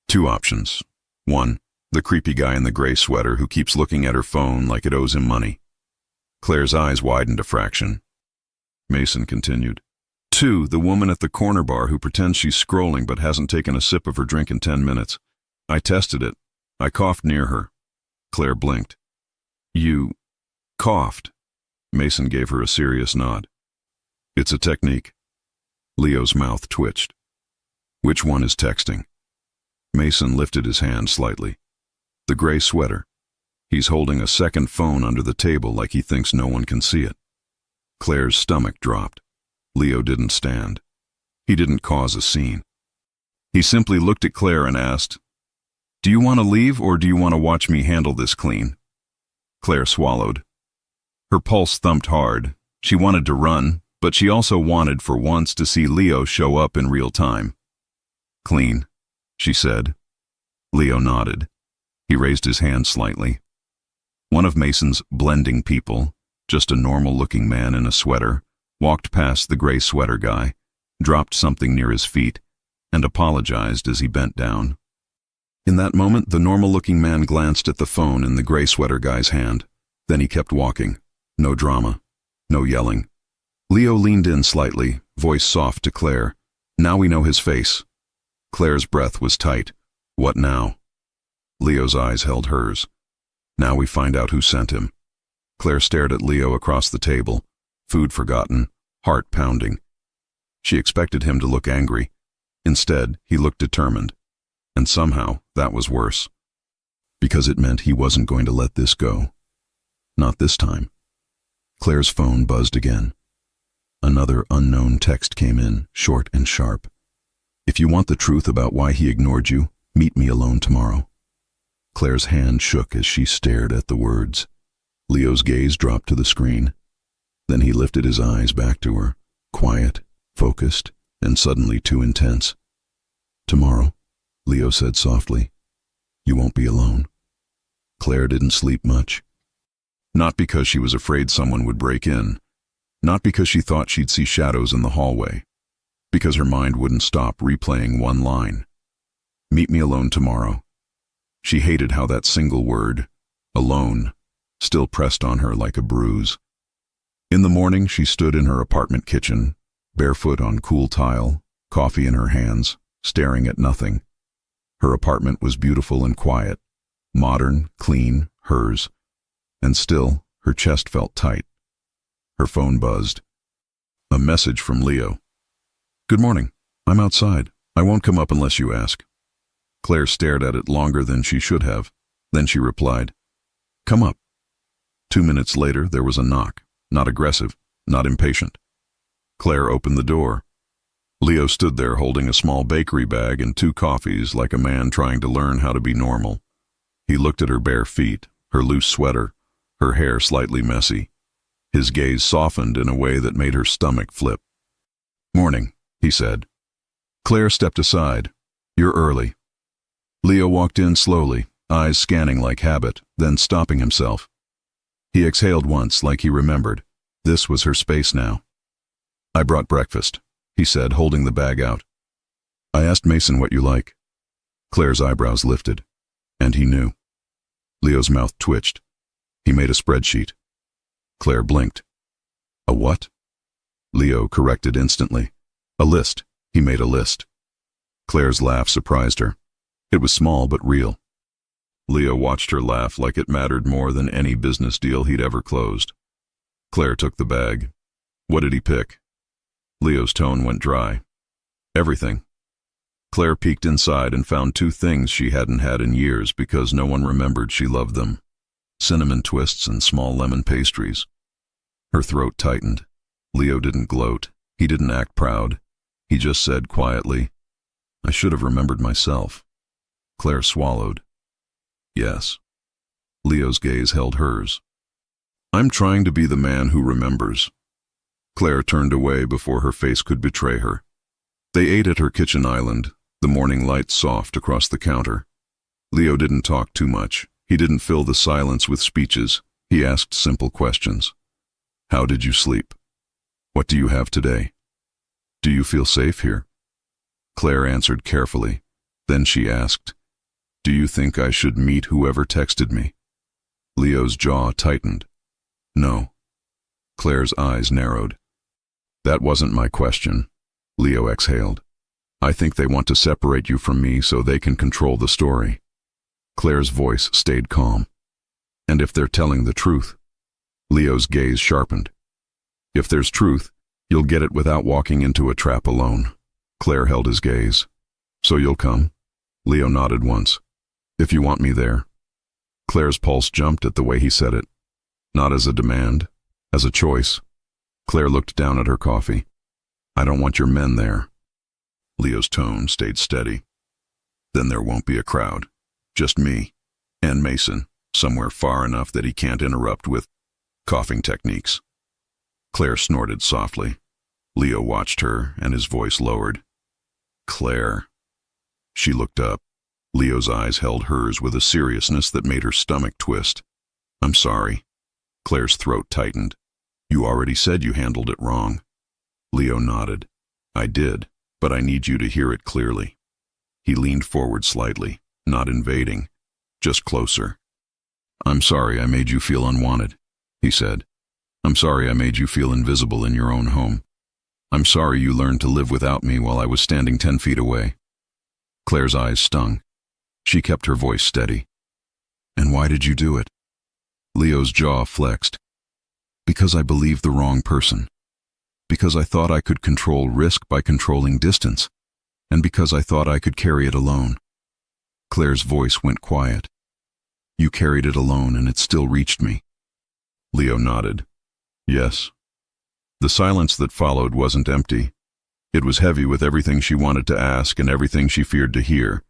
"Two options. One, the creepy guy in the gray sweater who keeps looking at her phone like it owes him money." Claire's eyes widened a fraction. Mason continued. "Two, the woman at the corner bar who pretends she's scrolling but hasn't taken a sip of her drink in 10 minutes. I tested it. I coughed near her." Claire blinked. "You coughed?" Mason gave her a serious nod. "It's a technique." Leo's mouth twitched. "Which one is texting?" Mason lifted his hand slightly. "The gray sweater. He's holding a second phone under the table like he thinks no one can see it." Claire's stomach dropped. Leo didn't stand. He didn't cause a scene. He simply looked at Claire and asked, "Do you want to leave or do you want to watch me handle this clean?" Claire swallowed. Her pulse thumped hard. She wanted to run, but she also wanted for once to see Leo show up in real time. "Clean," she said. Leo nodded. He raised his hand slightly. One of Mason's blending people, just a normal-looking man in a sweater, walked past the gray sweater guy, dropped something near his feet, and apologized as he bent down. In that moment, the normal-looking man glanced at the phone in the gray sweater guy's hand. Then he kept walking. No drama. No yelling. Leo leaned in slightly, voice soft to Claire. "Now we know his face." Claire's breath was tight. "What now?" Leo's eyes held hers. "Now we find out who sent him." Claire stared at Leo across the table, food forgotten, heart pounding. She expected him to look angry. Instead, he looked determined. And somehow, that was worse. Because it meant he wasn't going to let this go. Not this time. Claire's phone buzzed again. Another unknown text came in, short and sharp. "If you want the truth about why he ignored you, meet me alone tomorrow." Claire's hand shook as she stared at the words. Leo's gaze dropped to the screen. Then he lifted his eyes back to her, quiet, focused, and suddenly too intense. "Tomorrow," Leo said softly. "You won't be alone." Claire didn't sleep much. Not because she was afraid someone would break in. Not because she thought she'd see shadows in the hallway. Because her mind wouldn't stop replaying one line. "Meet me alone tomorrow." She hated how that single word, alone, still pressed on her like a bruise. In the morning, she stood in her apartment kitchen, barefoot on cool tile, coffee in her hands, staring at nothing. Her apartment was beautiful and quiet, modern, clean, hers. And still, her chest felt tight. Her phone buzzed. A message from Leo. Good morning. I'm outside. I won't come up unless you ask. Claire stared at it longer than she should have. Then she replied, Come up. 2 minutes later, there was a knock. Not aggressive, not impatient. Claire opened the door. Leo stood there holding a small bakery bag and 2 coffees like a man trying to learn how to be normal. He looked at her bare feet, her loose sweater, her hair slightly messy. His gaze softened in a way that made her stomach flip. Morning, he said. Claire stepped aside. You're early. Leo walked in slowly, eyes scanning like habit, then stopping himself. He exhaled once like he remembered. This was her space now. I brought breakfast, he said, holding the bag out. I asked Mason what you like. Claire's eyebrows lifted, and he knew. Leo's mouth twitched. He made a spreadsheet. Claire blinked. A what? Leo corrected instantly. A list. He made a list. Claire's laugh surprised her. It was small but real. Leo watched her laugh like it mattered more than any business deal he'd ever closed. Claire took the bag. What did he pick? Leo's tone went dry. Everything. Claire peeked inside and found 2 things she hadn't had in years because no one remembered she loved them. Cinnamon twists and small lemon pastries. Her throat tightened. Leo didn't gloat. He didn't act proud. He just said quietly, I should have remembered myself. Claire swallowed. Yes. Leo's gaze held hers. I'm trying to be the man who remembers. Claire turned away before her face could betray her. They ate at her kitchen island, the morning light soft across the counter. Leo didn't talk too much. He didn't fill the silence with speeches. He asked simple questions. How did you sleep? What do you have today? Do you feel safe here? Claire answered carefully. Then she asked, Do you think I should meet whoever texted me? Leo's jaw tightened. No. Claire's eyes narrowed. That wasn't my question. Leo exhaled. I think they want to separate you from me so they can control the story. Claire's voice stayed calm. And if they're telling the truth? Leo's gaze sharpened. If there's truth, you'll get it without walking into a trap alone. Claire held his gaze. So you'll come? Leo nodded once. If you want me there. Claire's pulse jumped at the way he said it. Not as a demand, as a choice. Claire looked down at her coffee. I don't want your men there. Leo's tone stayed steady. Then there won't be a crowd. Just me and Mason, somewhere far enough that he can't interrupt with coughing techniques. Claire snorted softly. Leo watched her, and his voice lowered. Claire. She looked up. Leo's eyes held hers with a seriousness that made her stomach twist. I'm sorry. Claire's throat tightened. You already said you handled it wrong. Leo nodded. I did, but I need you to hear it clearly. He leaned forward slightly, not invading, just closer. I'm sorry I made you feel unwanted, he said. I'm sorry I made you feel invisible in your own home. I'm sorry you learned to live without me while I was standing 10 feet away. Claire's eyes stung. She kept her voice steady. And why did you do it? Leo's jaw flexed. Because I believed the wrong person. Because I thought I could control risk by controlling distance. And because I thought I could carry it alone. Claire's voice went quiet. You carried it alone and it still reached me. Leo nodded. Yes. The silence that followed wasn't empty. It was heavy with everything she wanted to ask and everything she feared to hear.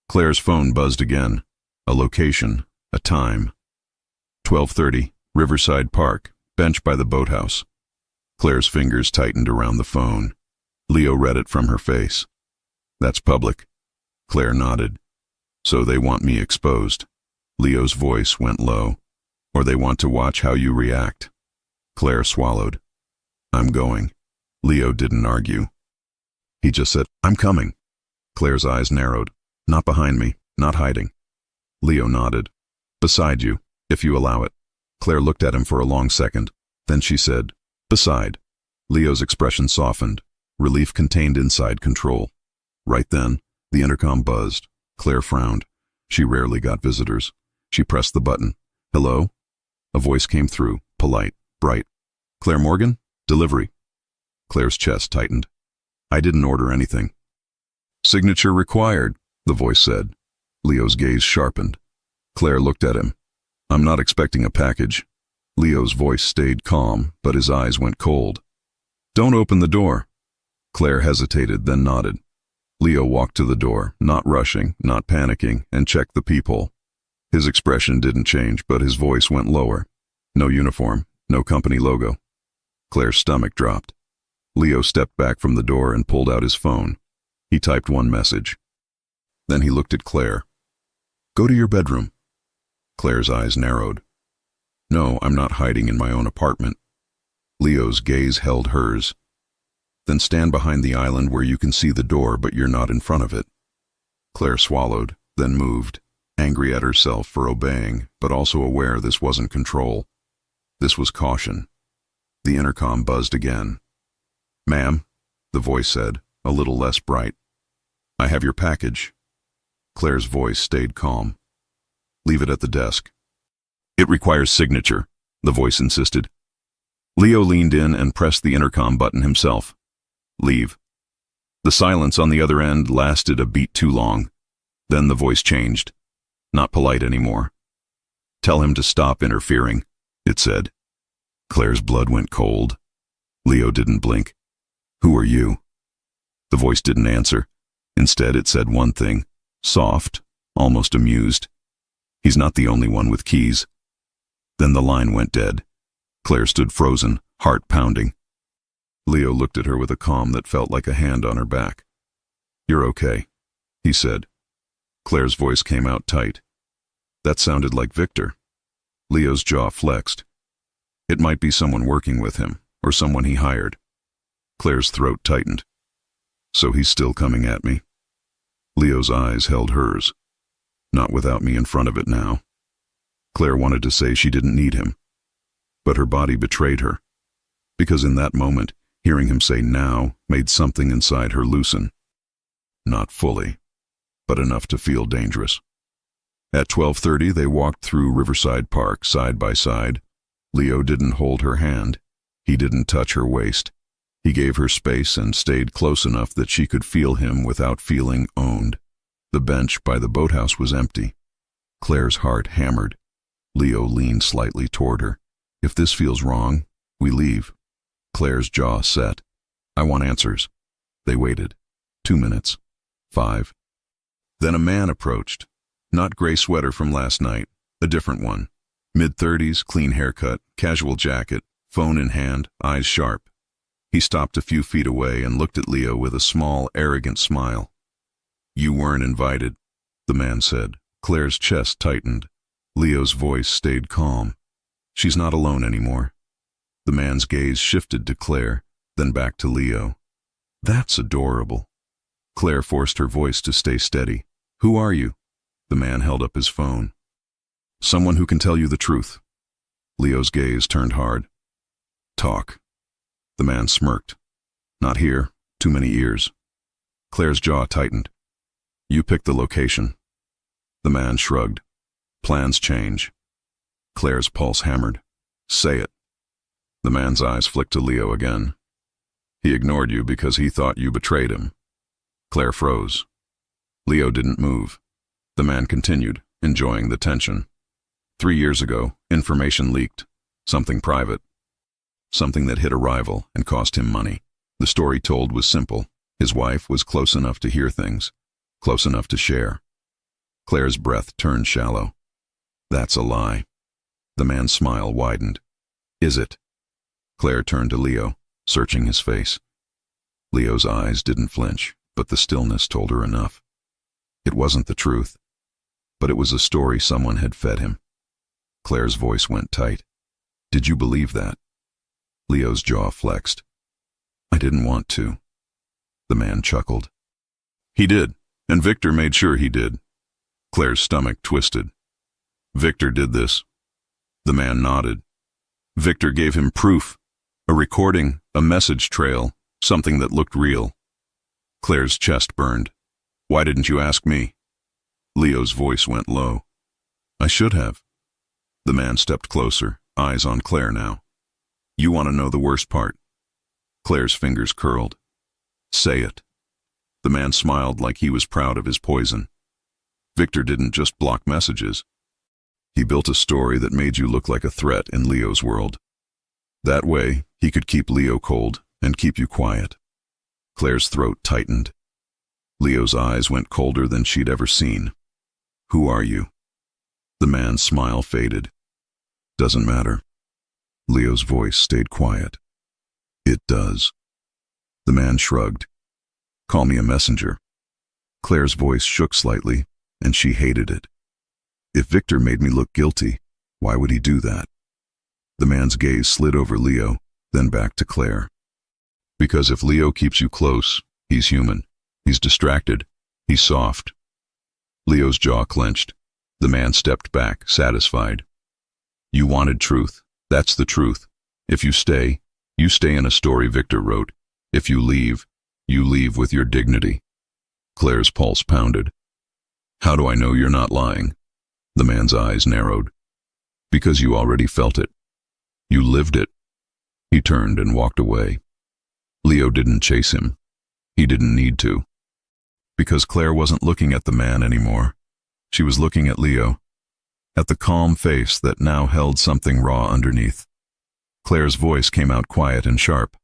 Claire's phone buzzed again. A location, a time. 12:30, Riverside Park, bench by the boathouse. Claire's fingers tightened around the phone. Leo read it from her face. That's public. Claire nodded. So they want me exposed. Leo's voice went low. Or they want to watch how you react. Claire swallowed. I'm going. Leo didn't argue. He just said, I'm coming. Claire's eyes narrowed. Not behind me, not hiding. Leo nodded. Beside you, if you allow it. Claire looked at him for a long second. Then she said, beside. Leo's expression softened. Relief contained inside control. Right then, the intercom buzzed. Claire frowned. She rarely got visitors. She pressed the button. Hello? A voice came through, polite, bright. Claire Morgan? Delivery. Claire's chest tightened. I didn't order anything. Signature required, the voice said. Leo's gaze sharpened. Claire looked at him. I'm not expecting a package. Leo's voice stayed calm, but his eyes went cold. Don't open the door. Claire hesitated, then nodded. Leo walked to the door, not rushing, not panicking, and checked the peephole. His expression didn't change, but his voice went lower. No uniform, no company logo. Claire's stomach dropped. Leo stepped back from the door and pulled out his phone. He typed one message. Then he looked at Claire. Go to your bedroom. Claire's eyes narrowed. No, I'm not hiding in my own apartment. Leo's gaze held hers. Then stand behind the island where you can see the door, but you're not in front of it. Claire swallowed, then moved, angry at herself for obeying, but also aware this wasn't control. This was caution. The intercom buzzed again. Ma'am, the voice said, a little less bright. I have your package. Claire's voice stayed calm. Leave it at the desk. It requires signature, the voice insisted. Leo leaned in and pressed the intercom button himself. Leave. The silence on the other end lasted a beat too long. Then the voice changed. Not polite anymore. Tell him to stop interfering, it said. Claire's blood went cold. Leo didn't blink. Who are you? The voice didn't answer. Instead, it said one thing, soft, almost amused. He's not the only one with keys. Then the line went dead. Claire stood frozen, heart pounding. Leo looked at her with a calm that felt like a hand on her back. You're okay, he said. Claire's voice came out tight. That sounded like Victor. Leo's jaw flexed. It might be someone working with him, or someone he hired. Claire's throat tightened. So he's still coming at me? Leo's eyes held hers. Not without me in front of it now. Claire wanted to say she didn't need him, but her body betrayed her, because in that moment, hearing him say now made something inside her loosen. Not fully, but enough to feel dangerous. At 12:30, they walked through Riverside Park side by side. Leo didn't hold her hand. He didn't touch her waist. He gave her space and stayed close enough that she could feel him without feeling owned. The bench by the boathouse was empty. Claire's heart hammered. Leo leaned slightly toward her. If this feels wrong, we leave. Claire's jaw set. I want answers. They waited. 2 minutes. 5. Then a man approached. Not gray sweater from last night, a different one. Mid-30s, clean haircut, casual jacket, phone in hand, eyes sharp. He stopped a few feet away and looked at Leo with a small, arrogant smile. You weren't invited, the man said. Claire's chest tightened. Leo's voice stayed calm. She's not alone anymore. The man's gaze shifted to Claire, then back to Leo. That's adorable. Claire forced her voice to stay steady. Who are you? The man held up his phone. Someone who can tell you the truth. Leo's gaze turned hard. Talk. The man smirked. Not here. Too many ears. Claire's jaw tightened. You picked the location. The man shrugged. Plans change. Claire's pulse hammered. Say it. The man's eyes flicked to Leo again. He ignored you because he thought you betrayed him. Claire froze. Leo didn't move. The man continued, enjoying the tension. 3 years ago, information leaked. Something private. Something that hit a rival and cost him money. The story told was simple. His wife was close enough to hear things, close enough to share. Claire's breath turned shallow. That's a lie. The man's smile widened. Is it? Claire turned to Leo, searching his face. Leo's eyes didn't flinch, but the stillness told her enough. It wasn't the truth, but it was a story someone had fed him. Claire's voice went tight. Did you believe that? Leo's jaw flexed. I didn't want to. The man chuckled. He did, and Victor made sure he did. Claire's stomach twisted. Victor did this. The man nodded. Victor gave him proof. A recording, a message trail, something that looked real. Claire's chest burned. Why didn't you ask me? Leo's voice went low. I should have. The man stepped closer, eyes on Claire now. You want to know the worst part? Claire's fingers curled. Say it. The man smiled like he was proud of his poison. Victor didn't just block messages. He built a story that made you look like a threat in Leo's world. That way, he could keep Leo cold and keep you quiet. Claire's throat tightened. Leo's eyes went colder than she'd ever seen. Who are you? The man's smile faded. Doesn't matter. Leo's voice stayed quiet. It does. The man shrugged. Call me a messenger. Claire's voice shook slightly, and she hated it. If Victor made me look guilty, why would he do that? The man's gaze slid over Leo, then back to Claire. Because if Leo keeps you close, he's human. He's distracted. He's soft. Leo's jaw clenched. The man stepped back, satisfied. You wanted truth. That's the truth. If you stay in a story Victor wrote. If you leave with your dignity. Claire's pulse pounded. How do I know you're not lying? The man's eyes narrowed. Because you already felt it. You lived it. He turned and walked away. Leo didn't chase him. He didn't need to. Because Claire wasn't looking at the man anymore. She was looking at Leo. At the calm face that now held something raw underneath. Claire's voice came out quiet and sharp.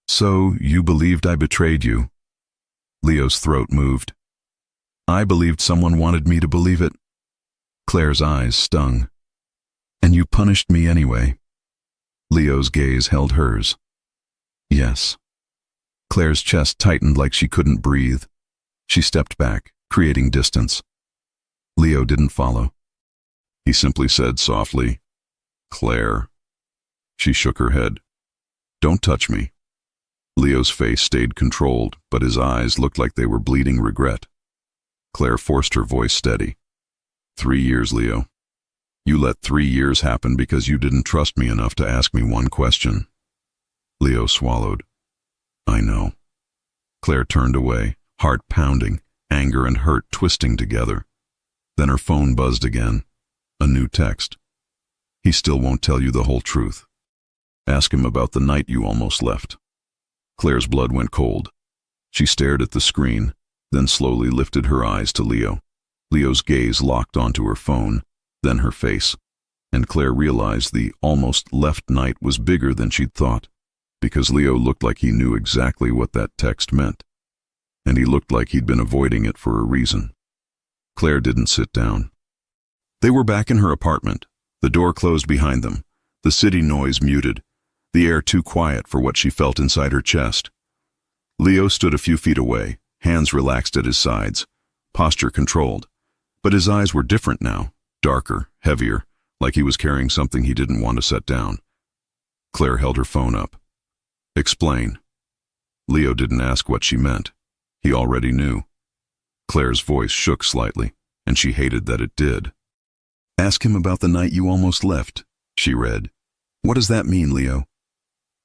So, you believed I betrayed you? Leo's throat moved. I believed someone wanted me to believe it. Claire's eyes stung. And you punished me anyway. Leo's gaze held hers. Yes. Claire's chest tightened like she couldn't breathe. She stepped back, creating distance. Leo didn't follow. He simply said softly, Claire. She shook her head. Don't touch me. Leo's face stayed controlled, but his eyes looked like they were bleeding regret. Claire forced her voice steady. 3 years, Leo. You let 3 years happen because you didn't trust me enough to ask me one question. Leo swallowed. I know. Claire turned away, heart pounding, anger and hurt twisting together. Then her phone buzzed again. A new text. He still won't tell you the whole truth. Ask him about the night you almost left. Claire's blood went cold. She stared at the screen, then slowly lifted her eyes to Leo. Leo's gaze locked onto her phone, then her face, and Claire realized the almost left night was bigger than she'd thought, because Leo looked like he knew exactly what that text meant, and he looked like he'd been avoiding it for a reason. Claire didn't sit down. They were back in her apartment, the door closed behind them, the city noise muted, the air too quiet for what she felt inside her chest. Leo stood a few feet away, hands relaxed at his sides, posture controlled, but his eyes were different now, darker, heavier, like he was carrying something he didn't want to set down. Claire held her phone up. Explain. Leo didn't ask what she meant. He already knew. Claire's voice shook slightly, and she hated that it did. Ask him about the night you almost left, she read. What does that mean, Leo?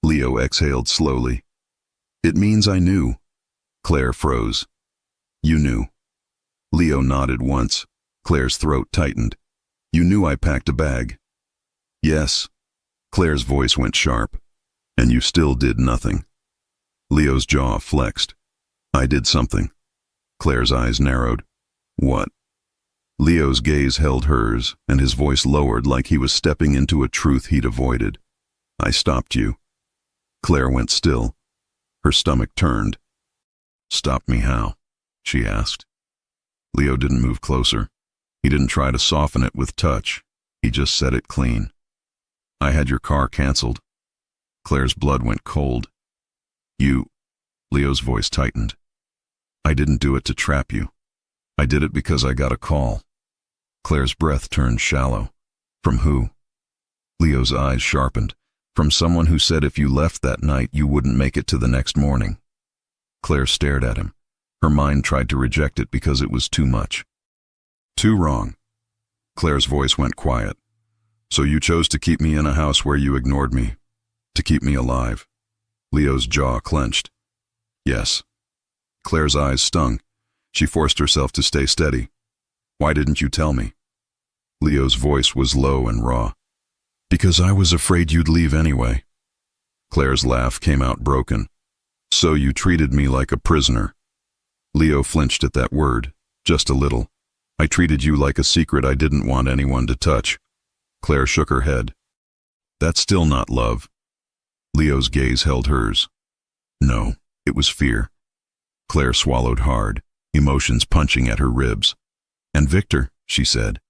Leo exhaled slowly. It means I knew. Claire froze. You knew. Leo nodded once. Claire's throat tightened. You knew I packed a bag. Yes. Claire's voice went sharp. And you still did nothing. Leo's jaw flexed. I did something. Claire's eyes narrowed. What? Leo's gaze held hers, and his voice lowered like he was stepping into a truth he'd avoided. I stopped you. Claire went still. Her stomach turned. Stop me how? She asked. Leo didn't move closer. He didn't try to soften it with touch. He just said it clean. I had your car canceled. Claire's blood went cold. You... Leo's voice tightened. I didn't do it to trap you. I did it because I got a call. Claire's breath turned shallow. From who? Leo's eyes sharpened. From someone who said if you left that night you wouldn't make it to the next morning. Claire stared at him. Her mind tried to reject it because it was too much. Too wrong. Claire's voice went quiet. So you chose to keep me in a house where you ignored me. To keep me alive. Leo's jaw clenched. Yes. Claire's eyes stung. She forced herself to stay steady. Why didn't you tell me? Leo's voice was low and raw. Because I was afraid you'd leave anyway. Claire's laugh came out broken. So you treated me like a prisoner. Leo flinched at that word, just a little. I treated you like a secret I didn't want anyone to touch. Claire shook her head. That's still not love. Leo's gaze held hers. No, it was fear. Claire swallowed hard, emotions punching at her ribs. And Victor, she said.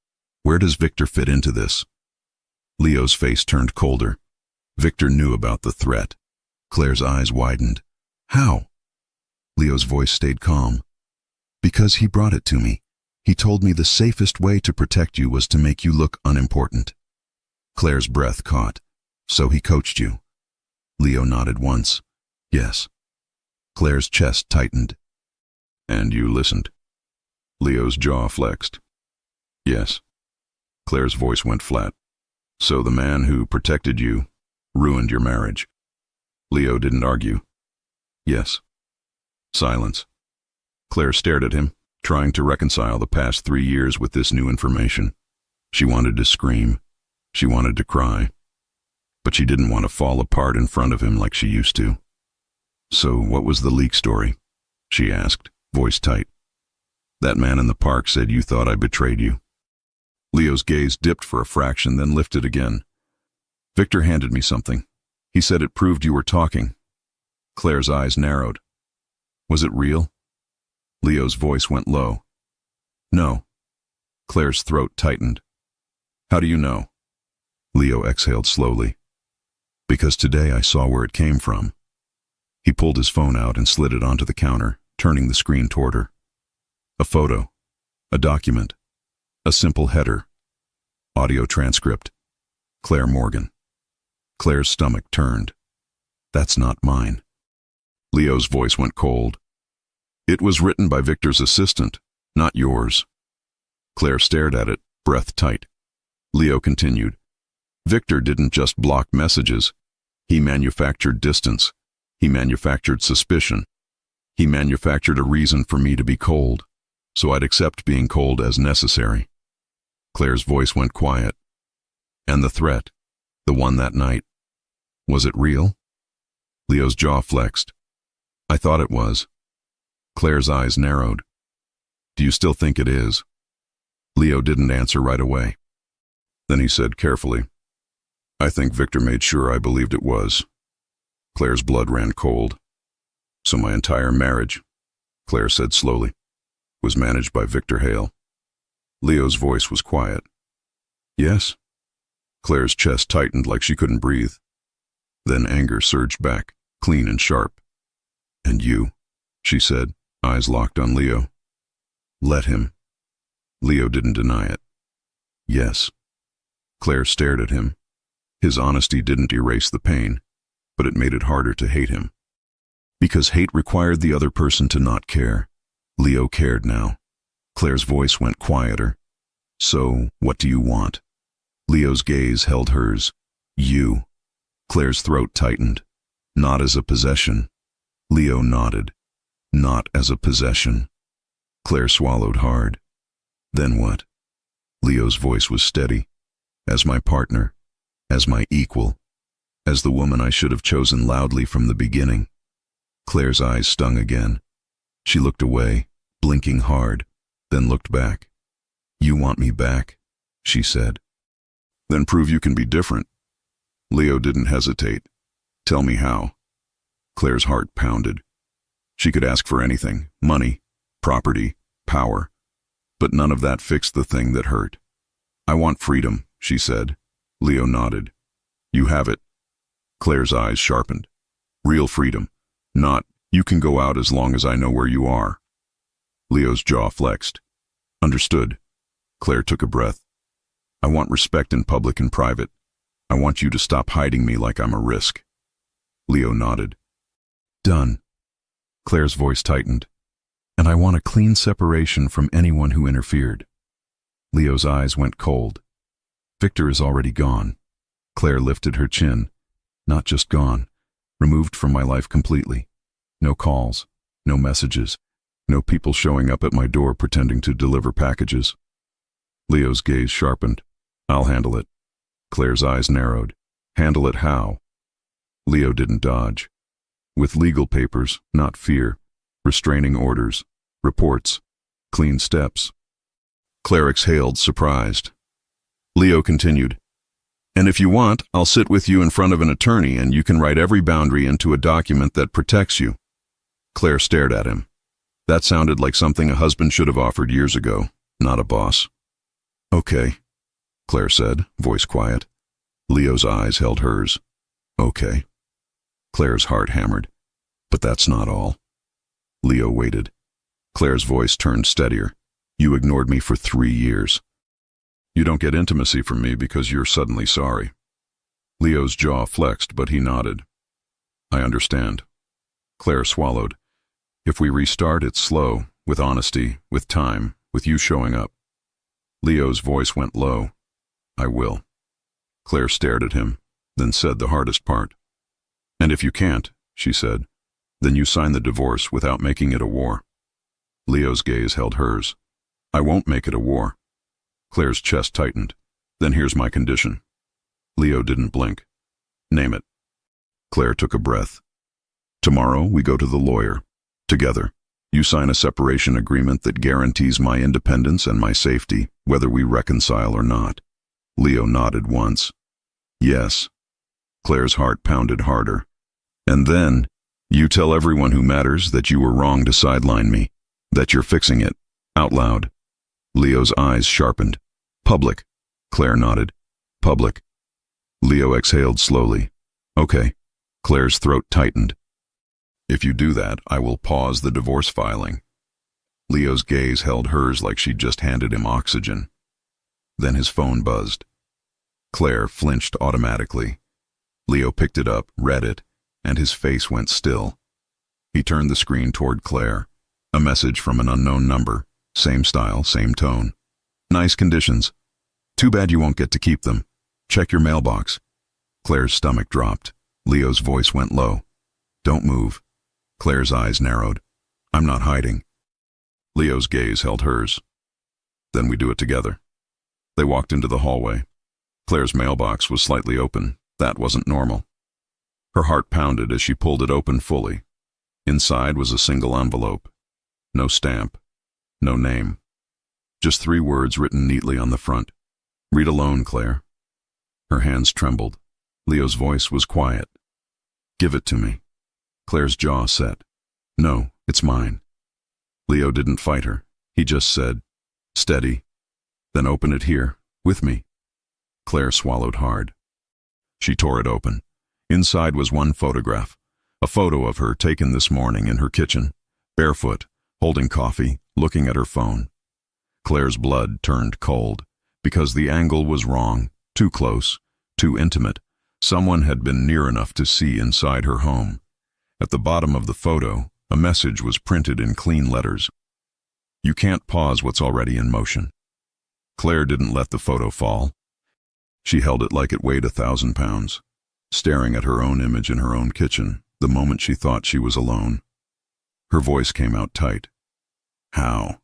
Where does Victor fit into this? Leo's face turned colder. Victor knew about the threat. Claire's eyes widened. How? Leo's voice stayed calm. Because he brought it to me. He told me the safest way to protect you was to make you look unimportant. Claire's breath caught. So he coached you. Leo nodded once. Yes. Claire's chest tightened. And you listened. Leo's jaw flexed. Yes. Claire's voice went flat. So the man who protected you ruined your marriage. Leo didn't argue. Yes. Silence. Claire stared at him, trying to reconcile the past 3 years with this new information. She wanted to scream. She wanted to cry. But she didn't want to fall apart in front of him like she used to. So what was the leak story? She asked, voice tight. That man in the park said you thought I betrayed you. Leo's gaze dipped for a fraction, then lifted again. Victor handed me something. He said it proved you were talking. Claire's eyes narrowed. Was it real? Leo's voice went low. No. Claire's throat tightened. How do you know? Leo exhaled slowly. Because today I saw where it came from. He pulled his phone out and slid it onto the counter, turning the screen toward her. A photo. A document. A simple header. Audio transcript. Claire Morgan. Claire's stomach turned. That's not mine. Leo's voice went cold. It was written by Victor's assistant, not yours. Claire stared at it, breath tight. Leo continued. Victor didn't just block messages. He manufactured distance. He manufactured suspicion. He manufactured a reason for me to be cold, so I'd accept being cold as necessary. Claire's voice went quiet. And the threat, the one that night, was it real? Leo's jaw flexed. I thought it was. Claire's eyes narrowed. Do you still think it is? Leo didn't answer right away. Then he said carefully, I think Victor made sure I believed it was. Claire's blood ran cold. So my entire marriage, Claire said slowly, was managed by Victor Hale. Leo's voice was quiet. Yes? Claire's chest tightened like she couldn't breathe. Then anger surged back, clean and sharp. And you, she said, eyes locked on Leo. Let him. Leo didn't deny it. Yes. Claire stared at him. His honesty didn't erase the pain, but it made it harder to hate him. Because hate required the other person to not care. Leo cared now. Claire's voice went quieter. So, what do you want? Leo's gaze held hers. You. Claire's throat tightened. Not as a possession. Leo nodded. Not as a possession. Claire swallowed hard. Then what? Leo's voice was steady. As my partner. As my equal. As the woman I should have chosen loudly from the beginning. Claire's eyes stung again. She looked away, blinking hard, then looked back. You want me back? She said. Then prove you can be different. Leo didn't hesitate. Tell me how. Claire's heart pounded. She could ask for anything, money, property, power. But none of that fixed the thing that hurt. I want freedom, she said. Leo nodded. You have it. Claire's eyes sharpened. Real freedom. Not, you can go out as long as I know where you are. Leo's jaw flexed. Understood. Claire took a breath. I want respect in public and private. I want you to stop hiding me like I'm a risk. Leo nodded. Done. Claire's voice tightened. And I want a clean separation from anyone who interfered. Leo's eyes went cold. Victor is already gone. Claire lifted her chin. Not just gone. Removed from my life completely. No calls. No messages. No people showing up at my door pretending to deliver packages. Leo's gaze sharpened. I'll handle it. Claire's eyes narrowed. Handle it how? Leo didn't dodge. with legal papers, not fear, restraining orders, reports, clean steps. Claire exhaled, surprised. Leo continued, "And if you want, I'll sit with you in front of an attorney and you can write every boundary into a document that protects you." Claire stared at him. That sounded like something a husband should have offered years ago, not a boss. "Okay," Claire said, voice quiet. Leo's eyes held hers. "Okay." Claire's heart hammered. "But that's not all." Leo waited. Claire's voice turned steadier. "You ignored me for 3 years. You don't get intimacy from me because you're suddenly sorry." Leo's jaw flexed, but he nodded. "I understand." Claire swallowed. "If we restart, it's slow, with honesty, with time, with you showing up." Leo's voice went low. "I will." Claire stared at him, then said the hardest part. "And if you can't," she said, "then you sign the divorce without making it a war." Leo's gaze held hers. "I won't make it a war." Claire's chest tightened. "Then here's my condition." Leo didn't blink. "Name it." Claire took a breath. "Tomorrow we go to the lawyer. Together. You sign a separation agreement that guarantees my independence and my safety, whether we reconcile or not." Leo nodded once. "Yes." Claire's heart pounded harder. "And then, you tell everyone who matters that you were wrong to sideline me, that you're fixing it, out loud." Leo's eyes sharpened. "Public." Claire nodded. "Public." Leo exhaled slowly. "Okay." Claire's throat tightened. "If you do that, I will pause the divorce filing." Leo's gaze held hers like she'd just handed him oxygen. Then his phone buzzed. Claire flinched automatically. Leo picked it up, read it, and his face went still. He turned the screen toward Claire. A message from an unknown number. Same style, same tone. "Nice conditions. Too bad you won't get to keep them. Check your mailbox." Claire's stomach dropped. Leo's voice went low. "Don't move." Claire's eyes narrowed. "I'm not hiding." Leo's gaze held hers. "Then we do it together." They walked into the hallway. Claire's mailbox was slightly open. That wasn't normal. Her heart pounded as she pulled it open fully. Inside was a single envelope. No stamp. No name. Just 3 words written neatly on the front. "Read alone, Claire." Her hands trembled. Leo's voice was quiet. "Give it to me." Claire's jaw set. "No, it's mine." Leo didn't fight her. He just said, "Steady. Then open it here, with me." Claire swallowed hard. She tore it open. Inside was one photograph. A photo of her taken this morning in her kitchen, barefoot, holding coffee, looking at her phone. Claire's blood turned cold, because the angle was wrong, too close, too intimate. Someone had been near enough to see inside her home. At the bottom of the photo, a message was printed in clean letters. "You can't pause what's already in motion." Claire didn't let the photo fall. She held it like it weighed 1,000 pounds, staring at her own image in her own kitchen the moment she thought she was alone. Her voice came out tight. "How?"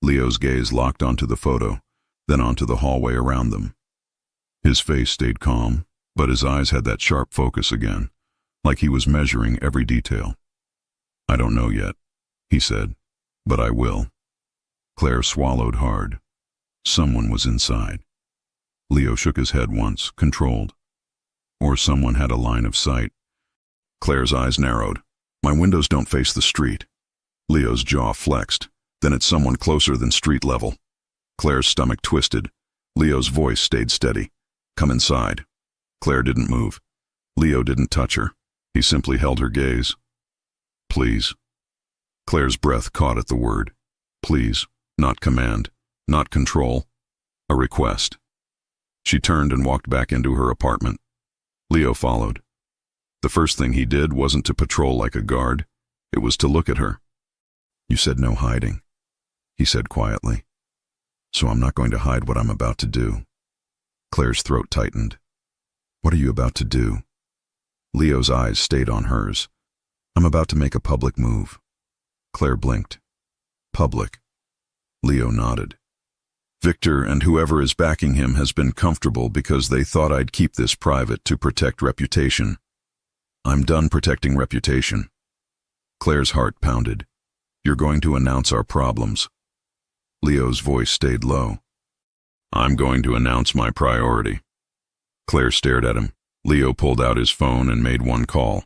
Leo's gaze locked onto the photo, then onto the hallway around them. His face stayed calm, but his eyes had that sharp focus again, like he was measuring every detail. "I don't know yet," he said, "but I will." Claire swallowed hard. Someone was inside. Leo shook his head once, controlled. Or someone had a line of sight. Claire's eyes narrowed. "My windows don't face the street." Leo's jaw flexed. "Then it's someone closer than street level." Claire's stomach twisted. Leo's voice stayed steady. "Come inside." Claire didn't move. Leo didn't touch her. He simply held her gaze. "Please." Claire's breath caught at the word. Please, not command, not control. A request. She turned and walked back into her apartment. Leo followed. The first thing he did wasn't to patrol like a guard. It was to look at her. "You said no hiding," he said quietly. "So I'm not going to hide what I'm about to do." Claire's throat tightened. "What are you about to do?" Leo's eyes stayed on hers. "I'm about to make a public move." Claire blinked. "Public." Leo nodded. "Victor and whoever is backing him has been comfortable because they thought I'd keep this private to protect reputation." I'm done protecting reputation. Claire's heart pounded. You're going to announce our problems. Leo's voice stayed low. I'm going to announce my priority. Claire stared at him. Leo pulled out his phone and made one call.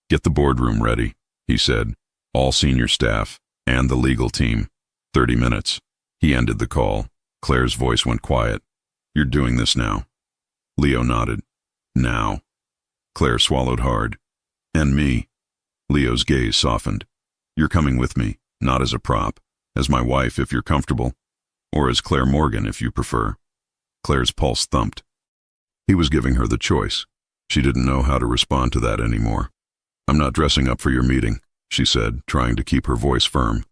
Get the boardroom ready, he said. All senior staff and the legal team. 30 minutes. He ended the call. Claire's voice went quiet. You're doing this now. Leo nodded. Now. Claire swallowed hard. And me. Leo's gaze softened. You're coming with me, not as a prop, as my wife if you're comfortable, or as Claire Morgan if you prefer. Claire's pulse thumped. He was giving her the choice. She didn't know how to respond to that anymore. I'm not dressing up for your meeting, she said, trying to keep her voice firm.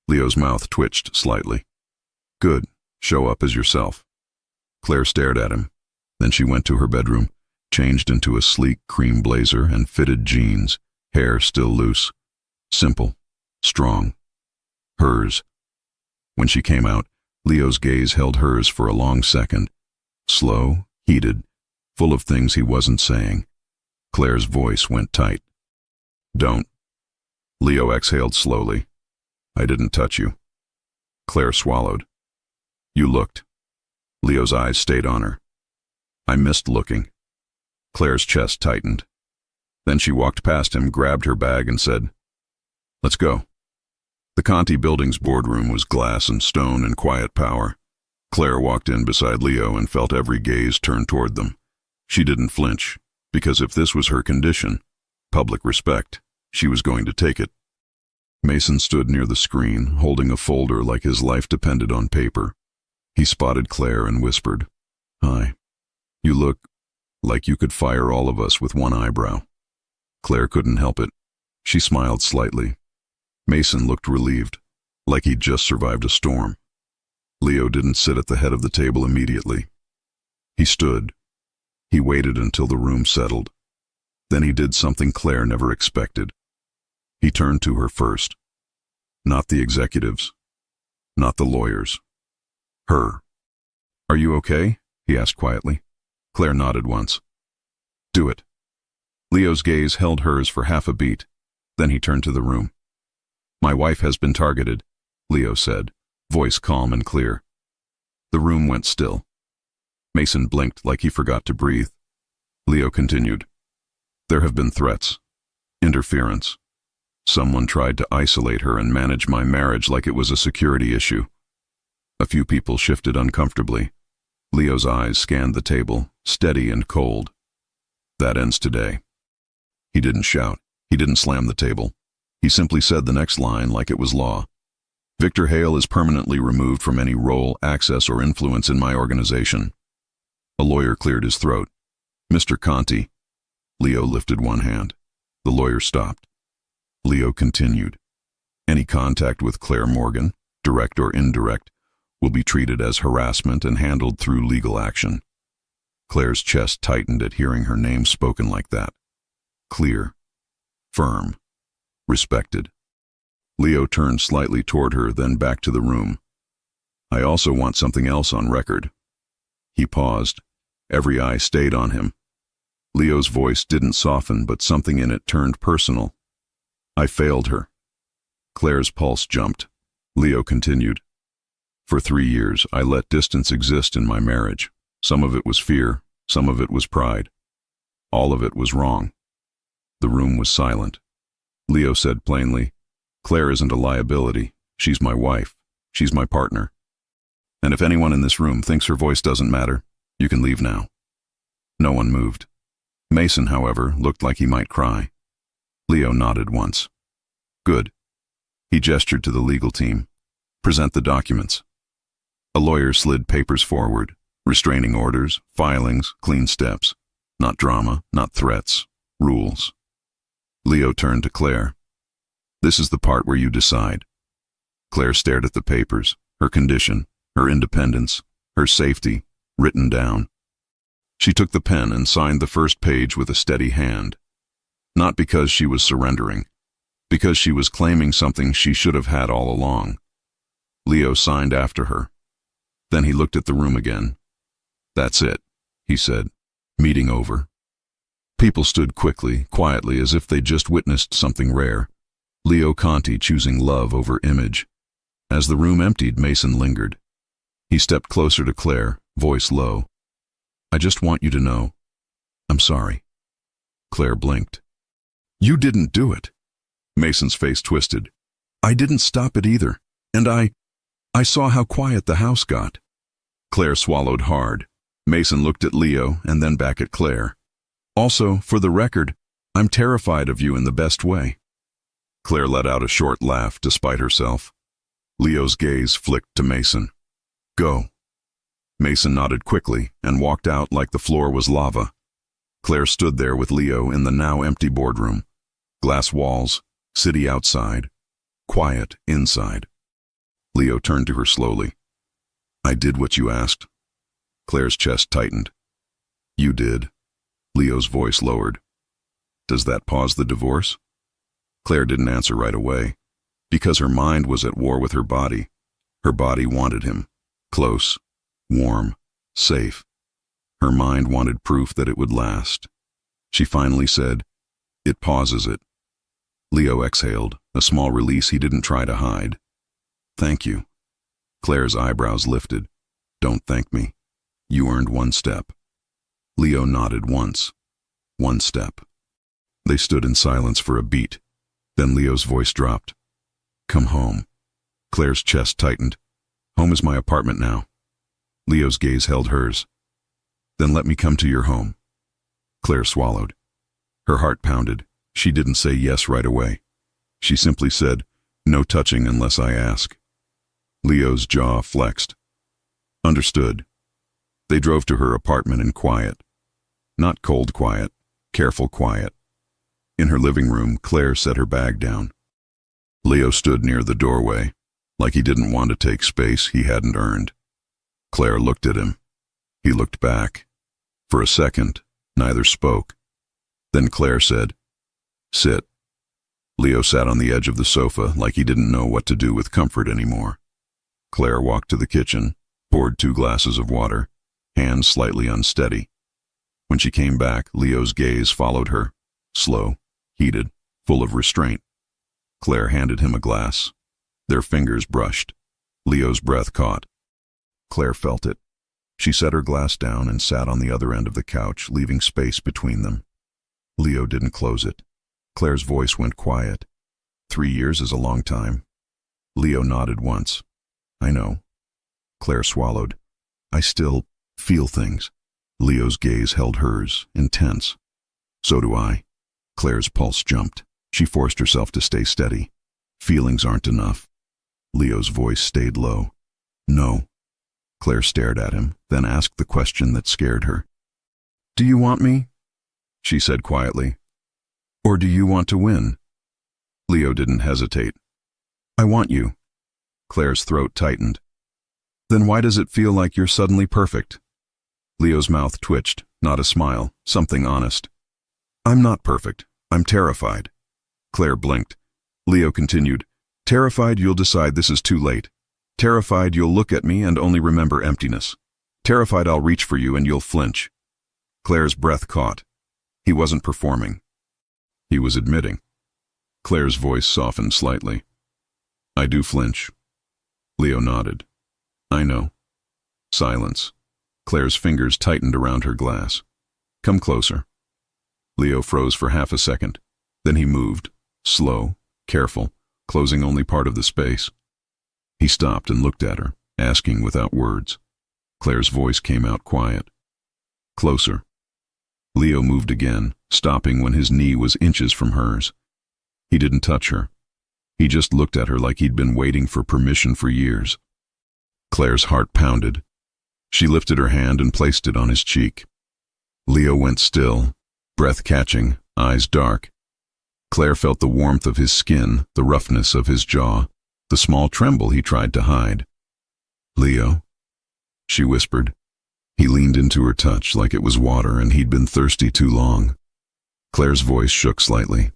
Leo's mouth twitched slightly. Good. Show up as yourself. Claire stared at him. Then she went to her bedroom, changed into a sleek cream blazer and fitted jeans, hair still loose. Simple. Strong. Hers. When she came out, Leo's gaze held hers for a long second. Slow, heated, full of things he wasn't saying. Claire's voice went tight. Don't. Leo exhaled slowly. I didn't touch you. Claire swallowed. You looked. Leo's eyes stayed on her. I missed looking. Claire's chest tightened. Then she walked past him, grabbed her bag, and said, Let's go. The Conti building's boardroom was glass and stone and quiet power. Claire walked in beside Leo and felt every gaze turn toward them. She didn't flinch, because if this was her condition, public respect, she was going to take it. Mason stood near the screen, holding a folder like his life depended on paper. He spotted Claire and whispered, Hi. You look like you could fire all of us with one eyebrow. Claire couldn't help it. She smiled slightly. Mason looked relieved, like he'd just survived a storm. Leo didn't sit at the head of the table immediately. He stood. He waited until the room settled. Then he did something Claire never expected. He turned to her first. Not the executives. Not the lawyers. Her. Are you okay? He asked quietly. Claire nodded once. Do it. Leo's gaze held hers for half a beat. Then he turned to the room. My wife has been targeted, Leo said, voice calm and clear. The room went still. Mason blinked like he forgot to breathe. Leo continued. There have been threats. Interference. Someone tried to isolate her and manage my marriage like it was a security issue. A few people shifted uncomfortably. Leo's eyes scanned the table, steady and cold. That ends today. He didn't shout. He didn't slam the table. He simply said the next line like it was law. Victor Hale is permanently removed from any role, access, or influence in my organization. A lawyer cleared his throat. Mr. Conti. Leo lifted one hand. The lawyer stopped. Leo continued. Any contact with Claire Morgan, direct or indirect, will be treated as harassment and handled through legal action. Claire's chest tightened at hearing her name spoken like that. Clear. Firm. Respected. Leo turned slightly toward her, then back to the room. I also want something else on record. He paused. Every eye stayed on him. Leo's voice didn't soften, but something in it turned personal. I failed her. Claire's pulse jumped. Leo continued. For 3 years, I let distance exist in my marriage. Some of it was fear, some of it was pride. All of it was wrong. The room was silent. Leo said plainly, Claire isn't a liability. She's my wife. She's my partner. And if anyone in this room thinks her voice doesn't matter, you can leave now. No one moved. Mason, however, looked like he might cry. Leo nodded once. Good. He gestured to the legal team. Present the documents. A lawyer slid papers forward, restraining orders, filings, clean steps. Not drama, not threats, rules. Leo turned to Claire. This is the part where you decide. Claire stared at the papers, her condition, her independence, her safety, written down. She took the pen and signed the first page with a steady hand. Not because she was surrendering, because she was claiming something she should have had all along. Leo signed after her. Then he looked at the room again. That's it, he said. Meeting over. People stood quietly, as if they'd just witnessed something rare. Leo Conti choosing love over image. As the room emptied, Mason lingered. He stepped closer to Claire, voice low. "I just want you to know. I'm sorry." Claire blinked. "You didn't do it." Mason's face twisted. "I didn't stop it either. And I saw how quiet the house got." Claire swallowed hard. Mason looked at Leo and then back at Claire. "Also, for the record, I'm terrified of you in the best way." Claire let out a short laugh despite herself. Leo's gaze flicked to Mason. "Go." Mason nodded quickly and walked out like the floor was lava. Claire stood there with Leo in the now empty boardroom. Glass walls, city outside, quiet inside. Leo turned to her slowly. "I did what you asked." Claire's chest tightened. "You did." Leo's voice lowered. "Does that pause the divorce?" Claire didn't answer right away, because her mind was at war with her body. Her body wanted him. Close, warm, safe. Her mind wanted proof that it would last. She finally said, "It pauses it." Leo exhaled, a small release he didn't try to hide. "Thank you." Claire's eyebrows lifted. "Don't thank me. You earned one step." Leo nodded once. One step. They stood in silence for a beat. Then Leo's voice dropped. "Come home." Claire's chest tightened. "Home is my apartment now." Leo's gaze held hers. "Then let me come to your home." Claire swallowed. Her heart pounded. She didn't say yes right away. She simply said, "No touching unless I ask." Leo's jaw flexed. Understood. They drove to her apartment in quiet. Not cold quiet, careful quiet. In her living room, Claire set her bag down. Leo stood near the doorway, like he didn't want to take space he hadn't earned. Claire looked at him. He looked back. For a second, neither spoke. Then Claire said, "Sit." Leo sat on the edge of the sofa like he didn't know what to do with comfort anymore. Claire walked to the kitchen, poured 2 glasses of water, hands slightly unsteady. When she came back, Leo's gaze followed her, slow, heated, full of restraint. Claire handed him a glass. Their fingers brushed. Leo's breath caught. Claire felt it. She set her glass down and sat on the other end of the couch, leaving space between them. Leo didn't close it. Claire's voice went quiet. 3 years is a long time. Leo nodded once. "I know." Claire swallowed. "I still feel things." Leo's gaze held hers, intense. "So do I." Claire's pulse jumped. She forced herself to stay steady. "Feelings aren't enough." Leo's voice stayed low. "No." Claire stared at him, then asked the question that scared her. "Do you want me?" she said quietly. "Or do you want to win?" Leo didn't hesitate. "I want you." Claire's throat tightened. "Then why does it feel like you're suddenly perfect?" Leo's mouth twitched, not a smile, something honest. "I'm not perfect. I'm terrified." Claire blinked. Leo continued, "Terrified you'll decide this is too late. Terrified you'll look at me and only remember emptiness. Terrified I'll reach for you and you'll flinch." Claire's breath caught. He wasn't performing. He was admitting. Claire's voice softened slightly. "I do flinch." Leo nodded. "I know." Silence. Claire's fingers tightened around her glass. "Come closer." Leo froze for half a second. Then he moved, slow, careful, closing only part of the space. He stopped and looked at her, asking without words. Claire's voice came out quiet. "Closer." Leo moved again, stopping when his knee was inches from hers. He didn't touch her. He just looked at her like he'd been waiting for permission for years. Claire's heart pounded. She lifted her hand and placed it on his cheek. Leo went still, breath catching, eyes dark. Claire felt the warmth of his skin, the roughness of his jaw, the small tremble he tried to hide. "Leo," she whispered. He leaned into her touch like it was water and he'd been thirsty too long. Claire's voice shook slightly.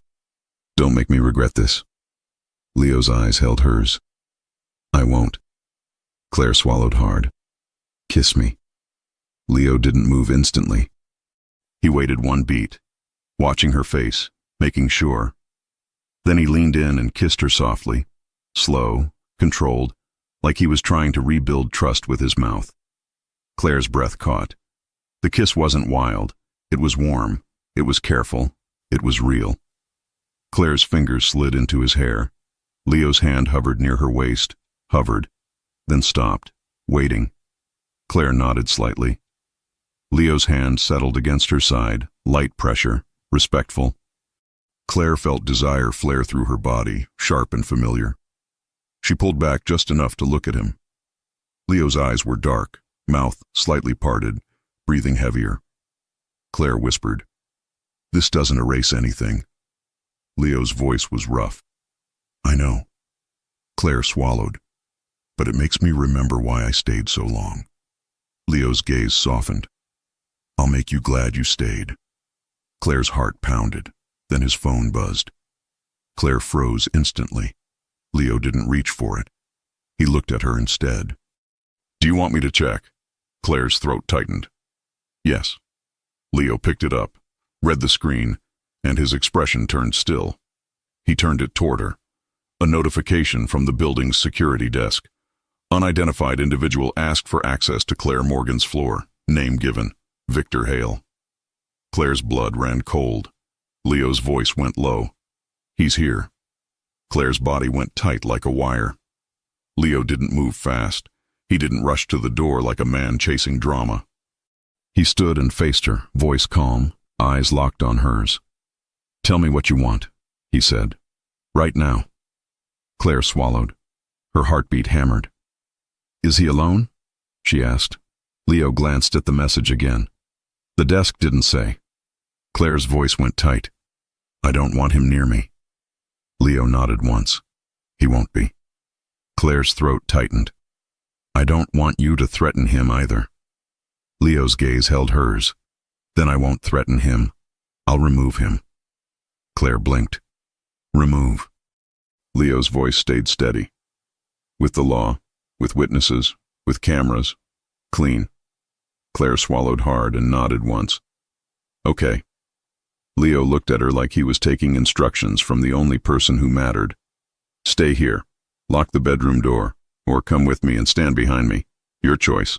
"Don't make me regret this." Leo's eyes held hers. "I won't." Claire swallowed hard. "Kiss me." Leo didn't move instantly. He waited one beat. watching her face, making sure. Then he leaned in and kissed her softly, slow, controlled, like he was trying to rebuild trust with his mouth. Claire's breath caught. The kiss wasn't wild. It was warm. It was careful. It was real. Claire's fingers slid into his hair. Leo's hand hovered near her waist, hovered, then stopped, waiting. Claire nodded slightly. Leo's hand settled against her side, light pressure, respectful. Claire felt desire flare through her body, sharp and familiar. She pulled back just enough to look at him. Leo's eyes were dark, mouth slightly parted, breathing heavier. Claire whispered, "This doesn't erase anything." Leo's voice was rough. "I know." Claire swallowed. "But it makes me remember why I stayed so long." Leo's gaze softened. "I'll make you glad you stayed." Claire's heart pounded. Then his phone buzzed. Claire froze instantly. Leo didn't reach for it. He looked at her instead. "Do you want me to check?" Claire's throat tightened. "Yes." Leo picked it up, read the screen, and his expression turned still. He turned it toward her. A notification from the building's security desk. Unidentified individual asked for access to Claire Morgan's floor. Name given, Victor Hale. Claire's blood ran cold. Leo's voice went low. "He's here." Claire's body went tight like a wire. Leo didn't move fast. He didn't rush to the door like a man chasing drama. He stood and faced her, voice calm, eyes locked on hers. "Tell me what you want," he said. "Right now." Claire swallowed. Her heartbeat hammered. "Is he alone?" she asked. Leo glanced at the message again. The desk didn't say. Claire's voice went tight. "I don't want him near me." Leo nodded once. "He won't be." Claire's throat tightened. "I don't want you to threaten him either." Leo's gaze held hers. "Then I won't threaten him. I'll remove him." Claire blinked. "Remove." Leo's voice stayed steady. "With the law, with witnesses, with cameras, clean." Claire swallowed hard and nodded once. "Okay." Leo looked at her like he was taking instructions from the only person who mattered. "Stay here. Lock the bedroom door. Or come with me and stand behind me. Your choice."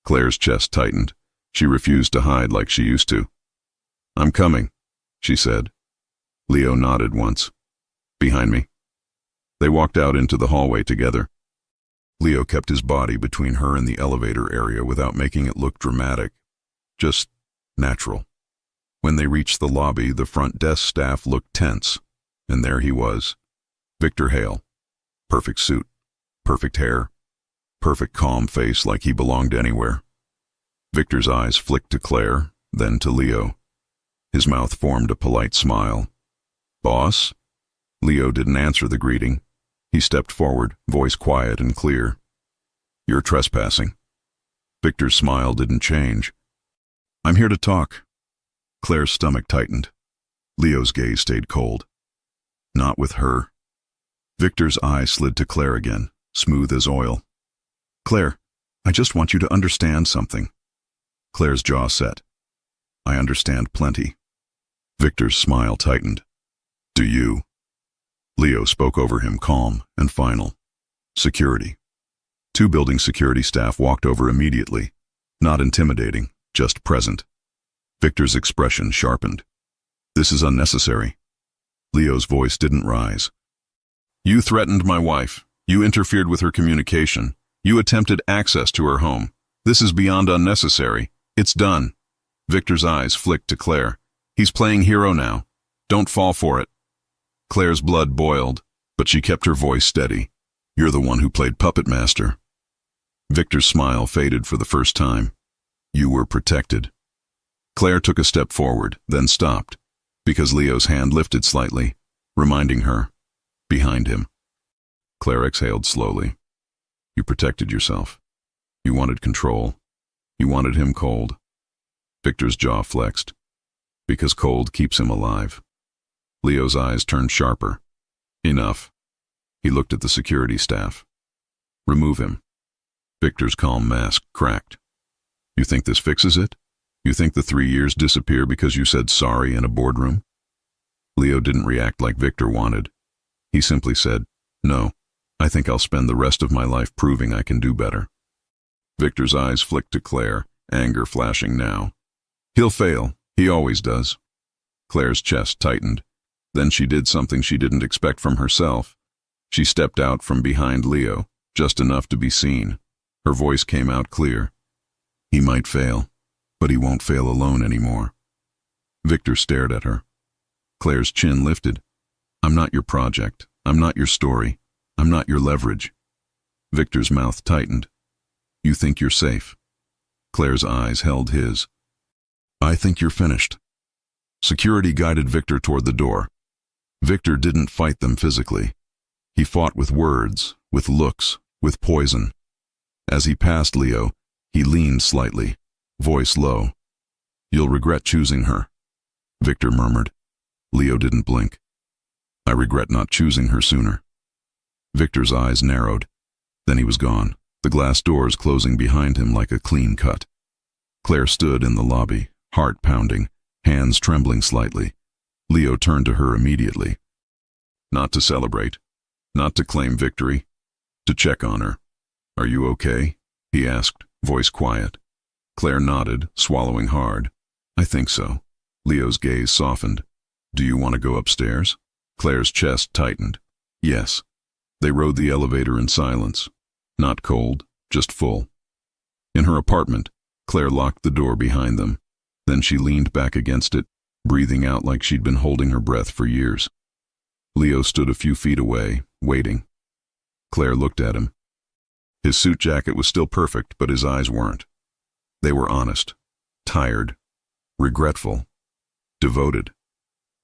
Claire's chest tightened. She refused to hide like she used to. "I'm coming," she said. Leo nodded once. "Behind me." They walked out into the hallway together. Leo kept his body between her and the elevator area without making it look dramatic. Just natural. When they reached the lobby, the front desk staff looked tense. And there he was. Victor Hale. Perfect suit. Perfect hair. Perfect calm face like he belonged anywhere. Victor's eyes flicked to Claire, then to Leo. His mouth formed a polite smile. "Boss?" Leo didn't answer the greeting. He stepped forward, voice quiet and clear. "You're trespassing." Victor's smile didn't change. "I'm here to talk." Claire's stomach tightened. Leo's gaze stayed cold. "Not with her." Victor's eye slid to Claire again, smooth as oil. "Claire, I just want you to understand something." Claire's jaw set. "I understand plenty." Victor's smile tightened. "Do you?" Leo spoke over him, calm and final. "Security." Two building security staff walked over immediately. Not intimidating, just present. Victor's expression sharpened. "This is unnecessary." Leo's voice didn't rise. "You threatened my wife. You interfered with her communication. You attempted access to her home. This is beyond unnecessary. It's done." Victor's eyes flicked to Claire. "He's playing hero now. Don't fall for it." Claire's blood boiled, but she kept her voice steady. "You're the one who played puppet master." Victor's smile faded for the first time. "You were protected." Claire took a step forward, then stopped, because Leo's hand lifted slightly, reminding her. Behind him. Claire exhaled slowly. "You protected yourself. You wanted control. You wanted him cold." Victor's jaw flexed. "Because cold keeps him alive." Leo's eyes turned sharper. "Enough." He looked at the security staff. "Remove him." Victor's calm mask cracked. "You think this fixes it?" You think the 3 years disappear because you said sorry in a boardroom? Leo didn't react like Victor wanted. He simply said, "No, I think I'll spend the rest of my life proving I can do better." Victor's eyes flicked to Claire, anger flashing now. "He'll fail. He always does." Claire's chest tightened. Then she did something she didn't expect from herself. She stepped out from behind Leo, just enough to be seen. Her voice came out clear. "He might fail, but he won't fail alone anymore." Victor stared at her. Claire's chin lifted. "I'm not your project. I'm not your story. I'm not your leverage." Victor's mouth tightened. "You think you're safe?" Claire's eyes held his. "I think you're finished." Security guided Victor toward the door. Victor didn't fight them physically. He fought with words, with looks, with poison. As he passed Leo, he leaned slightly, voice low. "You'll regret choosing her," Victor murmured. Leo didn't blink. "I regret not choosing her sooner." Victor's eyes narrowed. Then he was gone, the glass doors closing behind him like a clean cut. Claire stood in the lobby, heart pounding, hands trembling slightly. Leo turned to her immediately. Not to celebrate, not to claim victory, to check on her. "Are you okay?" he asked, voice quiet. Claire nodded, swallowing hard. "I think so." Leo's gaze softened. "Do you want to go upstairs?" Claire's chest tightened. "Yes." They rode the elevator in silence. Not cold, just full. In her apartment, Claire locked the door behind them. Then she leaned back against it, breathing out like she'd been holding her breath for years. Leo stood a few feet away, waiting. Claire looked at him. His suit jacket was still perfect, but his eyes weren't. They were honest, tired, regretful, devoted.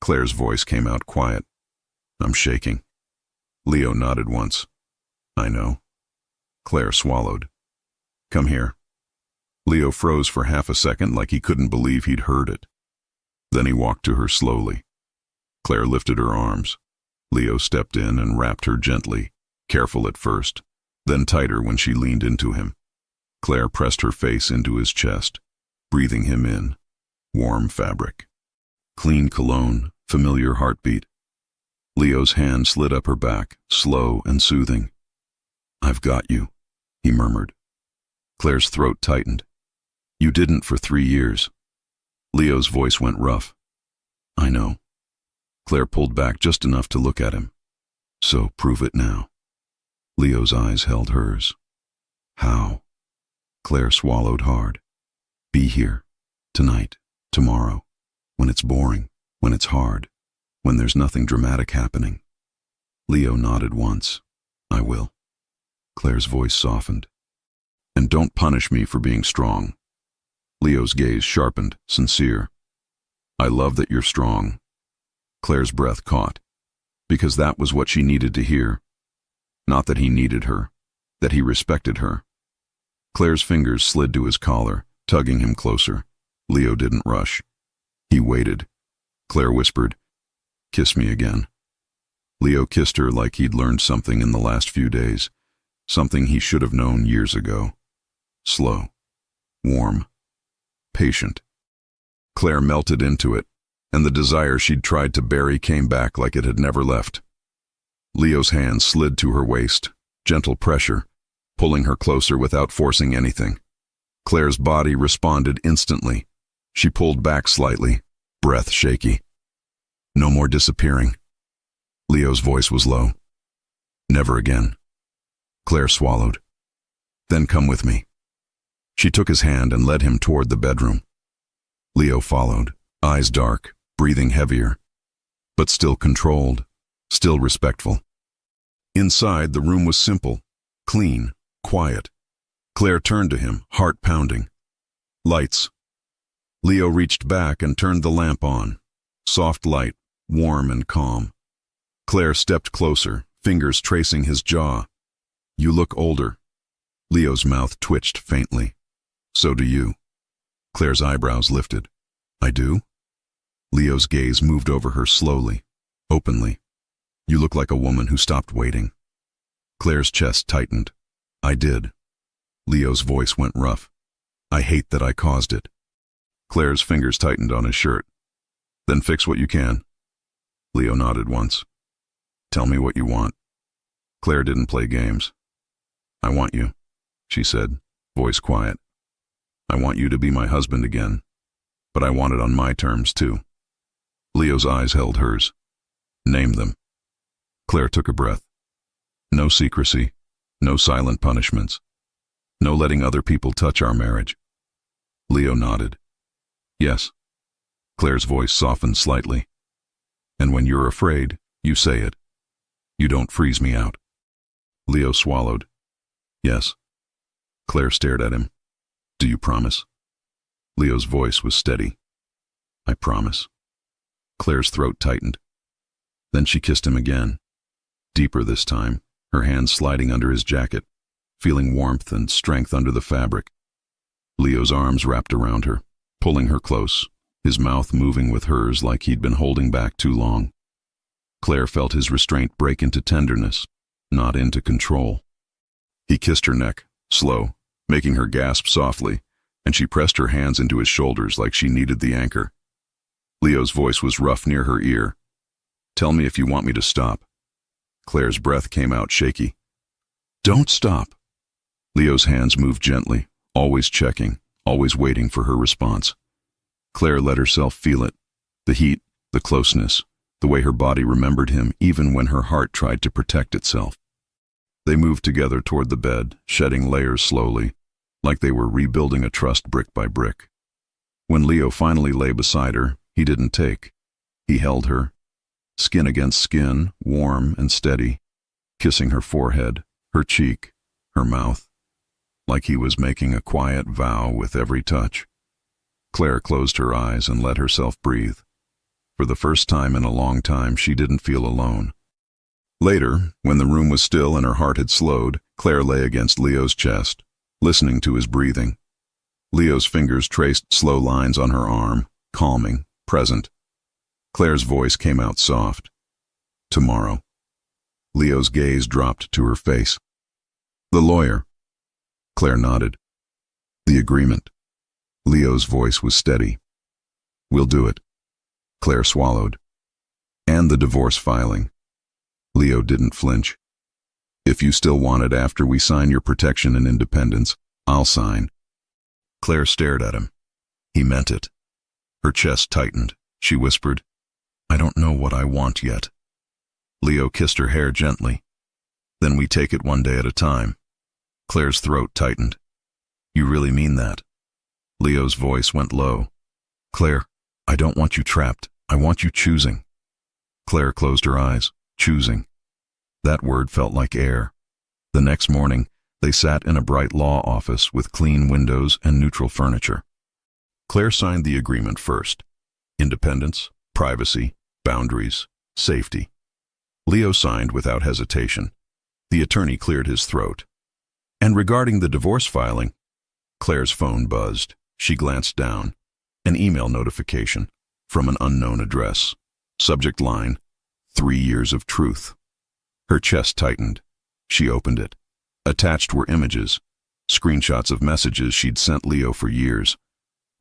Claire's voice came out quiet. "I'm shaking." Leo nodded once. "I know." Claire swallowed. "Come here." Leo froze for half a second like he couldn't believe he'd heard it. Then he walked to her slowly. Claire lifted her arms. Leo stepped in and wrapped her gently, careful at first, then tighter when she leaned into him. Claire pressed her face into his chest, breathing him in. Warm fabric. Clean cologne, familiar heartbeat. Leo's hand slid up her back, slow and soothing. "I've got you," he murmured. Claire's throat tightened. "You didn't for 3 years." Leo's voice went rough. "I know." Claire pulled back just enough to look at him. "So prove it now." Leo's eyes held hers. "How?" Claire swallowed hard. "Be here. Tonight. Tomorrow. When it's boring. When it's hard. When there's nothing dramatic happening." Leo nodded once. "I will." Claire's voice softened. "And don't punish me for being strong." Leo's gaze sharpened, sincere. "I love that you're strong." Claire's breath caught, because that was what she needed to hear. Not that he needed her, that he respected her. Claire's fingers slid to his collar, tugging him closer. Leo didn't rush. He waited. Claire whispered, "Kiss me again." Leo kissed her like he'd learned something in the last few days, something he should have known years ago. Slow, warm, patient. Claire melted into it, and the desire she'd tried to bury came back like it had never left. Leo's hand slid to her waist, gentle pressure, pulling her closer without forcing anything. Claire's body responded instantly. She pulled back slightly, breath shaky. "No more disappearing." Leo's voice was low. "Never again." Claire swallowed. "Then come with me." She took his hand and led him toward the bedroom. Leo followed, eyes dark, breathing heavier, but still controlled, still respectful. Inside, the room was simple, clean, quiet. Claire turned to him, heart pounding. "Lights." Leo reached back and turned the lamp on. Soft light, warm and calm. Claire stepped closer, fingers tracing his jaw. "You look older." Leo's mouth twitched faintly. "So do you." Claire's eyebrows lifted. "I do?" Leo's gaze moved over her slowly, openly. "You look like a woman who stopped waiting." Claire's chest tightened. "I did." Leo's voice went rough. "I hate that I caused it." Claire's fingers tightened on his shirt. Then fix what you can. Leo nodded once. Tell me what you want. Claire didn't play games. I want you, she said, voice quiet. I want you to be my husband again, but I want it on my terms too. Leo's eyes held hers. Name them. Claire took a breath. No secrecy, no silent punishments, no letting other people touch our marriage. Leo nodded. Yes. Claire's voice softened slightly. And when you're afraid, you say it. You don't freeze me out. Leo swallowed. Yes. Claire stared at him. Do you promise? Leo's voice was steady. I promise. Claire's throat tightened. Then she kissed him again. Deeper this time, her hands sliding under his jacket, feeling warmth and strength under the fabric. Leo's arms wrapped around her, pulling her close, his mouth moving with hers like he'd been holding back too long. Claire felt his restraint break into tenderness, not into control. He kissed her neck, slow, making her gasp softly, and she pressed her hands into his shoulders like she needed the anchor. Leo's voice was rough near her ear. Tell me if you want me to stop. Claire's breath came out shaky. Don't stop. Leo's hands moved gently, always checking, always waiting for her response. Claire let herself feel it, the heat, the closeness, the way her body remembered him even when her heart tried to protect itself. They moved together toward the bed, shedding layers slowly, like they were rebuilding a trust brick by brick. When Leo finally lay beside her, he didn't take. He held her, skin against skin, warm and steady, kissing her forehead, her cheek, her mouth, like he was making a quiet vow with every touch. Claire closed her eyes and let herself breathe. For the first time in a long time, she didn't feel alone. Later, when the room was still and her heart had slowed, Claire lay against Leo's chest, listening to his breathing. Leo's fingers traced slow lines on her arm, calming, present. Claire's voice came out soft. Tomorrow. Leo's gaze dropped to her face. The lawyer. Claire nodded. The agreement. Leo's voice was steady. We'll do it. Claire swallowed. And the divorce filing. Leo didn't flinch. If you still want it after we sign your protection and independence, I'll sign. Claire stared at him. He meant it. Her chest tightened. She whispered, I don't know what I want yet. Leo kissed her hair gently. Then we take it one day at a time. Claire's throat tightened. You really mean that? Leo's voice went low. Claire, I don't want you trapped. I want you choosing. Claire closed her eyes. Choosing. That word felt like air. The next morning, they sat in a bright law office with clean windows and neutral furniture. Claire signed the agreement first. Independence, privacy, boundaries, safety. Leo signed without hesitation. The attorney cleared his throat. And regarding the divorce filing, Claire's phone buzzed. She glanced down. An email notification from an unknown address. Subject line, 3 years of truth. Her chest tightened. She opened it. Attached were images, screenshots of messages she'd sent Leo for years,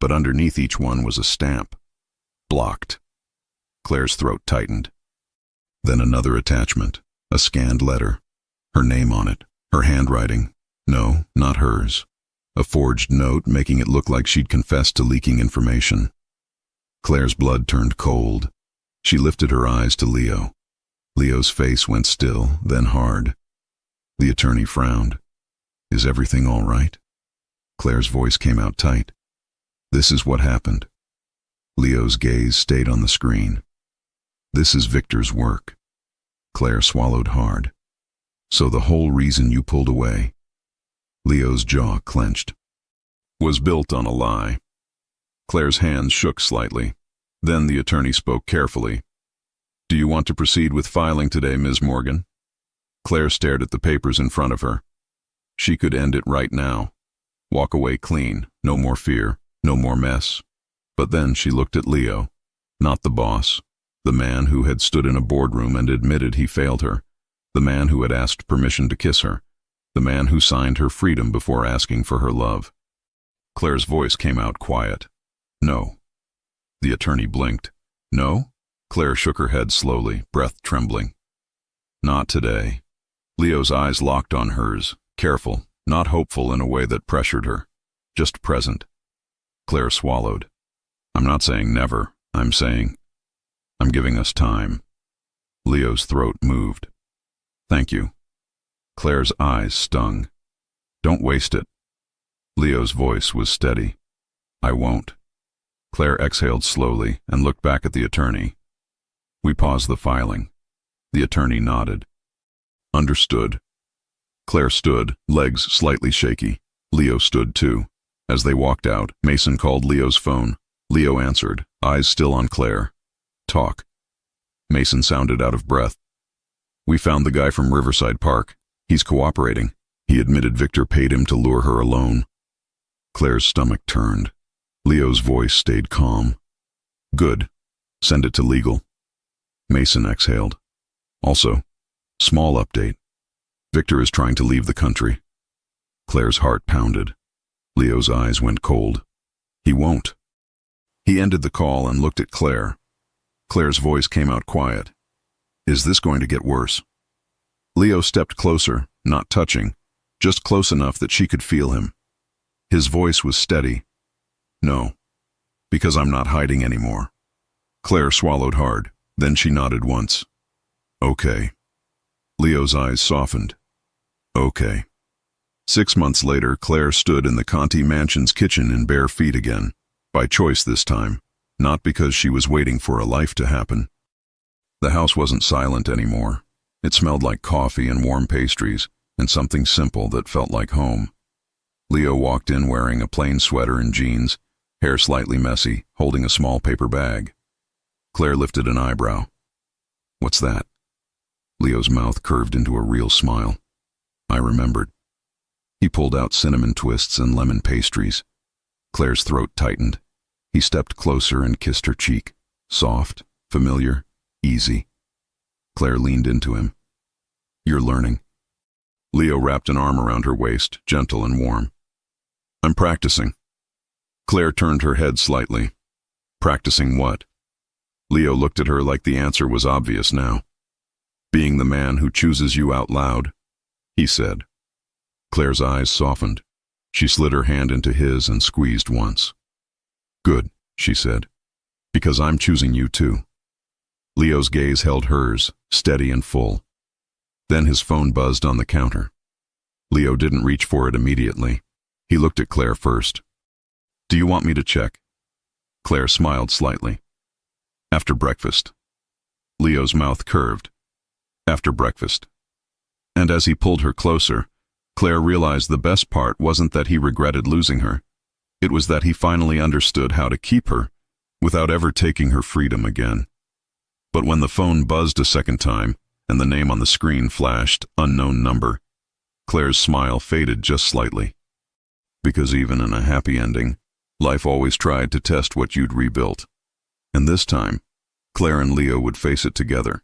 but underneath each one was a stamp. Blocked. Claire's throat tightened. Then another attachment, a scanned letter. Her name on it, her handwriting. No, not hers. A forged note making it look like she'd confessed to leaking information. Claire's blood turned cold. She lifted her eyes to Leo. Leo's face went still, then hard. The attorney frowned. Is everything all right? Claire's voice came out tight. This is what happened. Leo's gaze stayed on the screen. This is Victor's work. Claire swallowed hard. So the whole reason you pulled away, Leo's jaw clenched, was built on a lie. Claire's hands shook slightly. Then the attorney spoke carefully. Do you want to proceed with filing today, Ms. Morgan? Claire stared at the papers in front of her. She could end it right now. Walk away clean, no more fear, no more mess. But then she looked at Leo, not the boss, the man who had stood in a boardroom and admitted he failed her, the man who had asked permission to kiss her, the man who signed her freedom before asking for her love. Claire's voice came out quiet. No. The attorney blinked. No? Claire shook her head slowly, breath trembling. Not today. Leo's eyes locked on hers, careful, not hopeful in a way that pressured her, just present. Claire swallowed. I'm not saying never. I'm saying I'm giving us time. Leo's throat moved. Thank you. Claire's eyes stung. Don't waste it. Leo's voice was steady. I won't. Claire exhaled slowly and looked back at the attorney. We paused the filing. The attorney nodded. Understood. Claire stood, legs slightly shaky. Leo stood too. As they walked out, Mason called Leo's phone. Leo answered, eyes still on Claire. Talk. Mason sounded out of breath. We found the guy from Riverside Park. He's cooperating. He admitted Victor paid him to lure her alone. Claire's stomach turned. Leo's voice stayed calm. Good. Send it to legal. Mason exhaled. Also, small update. Victor is trying to leave the country. Claire's heart pounded. Leo's eyes went cold. He won't. He ended the call and looked at Claire. Claire's voice came out quiet. Is this going to get worse? Leo stepped closer, not touching, just close enough that she could feel him. His voice was steady. No, because I'm not hiding anymore. Claire swallowed hard, then she nodded once. Okay. Leo's eyes softened. Okay. 6 months later, Claire stood in the Conti mansion's kitchen in bare feet again, by choice this time, not because she was waiting for a life to happen. The house wasn't silent anymore. It smelled like coffee and warm pastries, and something simple that felt like home. Leo walked in wearing a plain sweater and jeans, hair slightly messy, holding a small paper bag. Claire lifted an eyebrow. What's that? Leo's mouth curved into a real smile. I remembered. He pulled out cinnamon twists and lemon pastries. Claire's throat tightened. He stepped closer and kissed her cheek. Soft, familiar, easy. Claire leaned into him. You're learning. Leo wrapped an arm around her waist, gentle and warm. I'm practicing. Claire turned her head slightly. Practicing what? Leo looked at her like the answer was obvious now. Being the man who chooses you out loud, he said. Claire's eyes softened. She slid her hand into his and squeezed once. Good, she said, because I'm choosing you too. Leo's gaze held hers, steady and full. Then his phone buzzed on the counter. Leo didn't reach for it immediately. He looked at Claire first. Do you want me to check? Claire smiled slightly. After breakfast. Leo's mouth curved. After breakfast. And as he pulled her closer, Claire realized the best part wasn't that he regretted losing her. It was that he finally understood how to keep her, without ever taking her freedom again. But when the phone buzzed a second time, and the name on the screen flashed, unknown number, Claire's smile faded just slightly. Because even in a happy ending, life always tried to test what you'd rebuilt. And this time, Claire and Leo would face it together.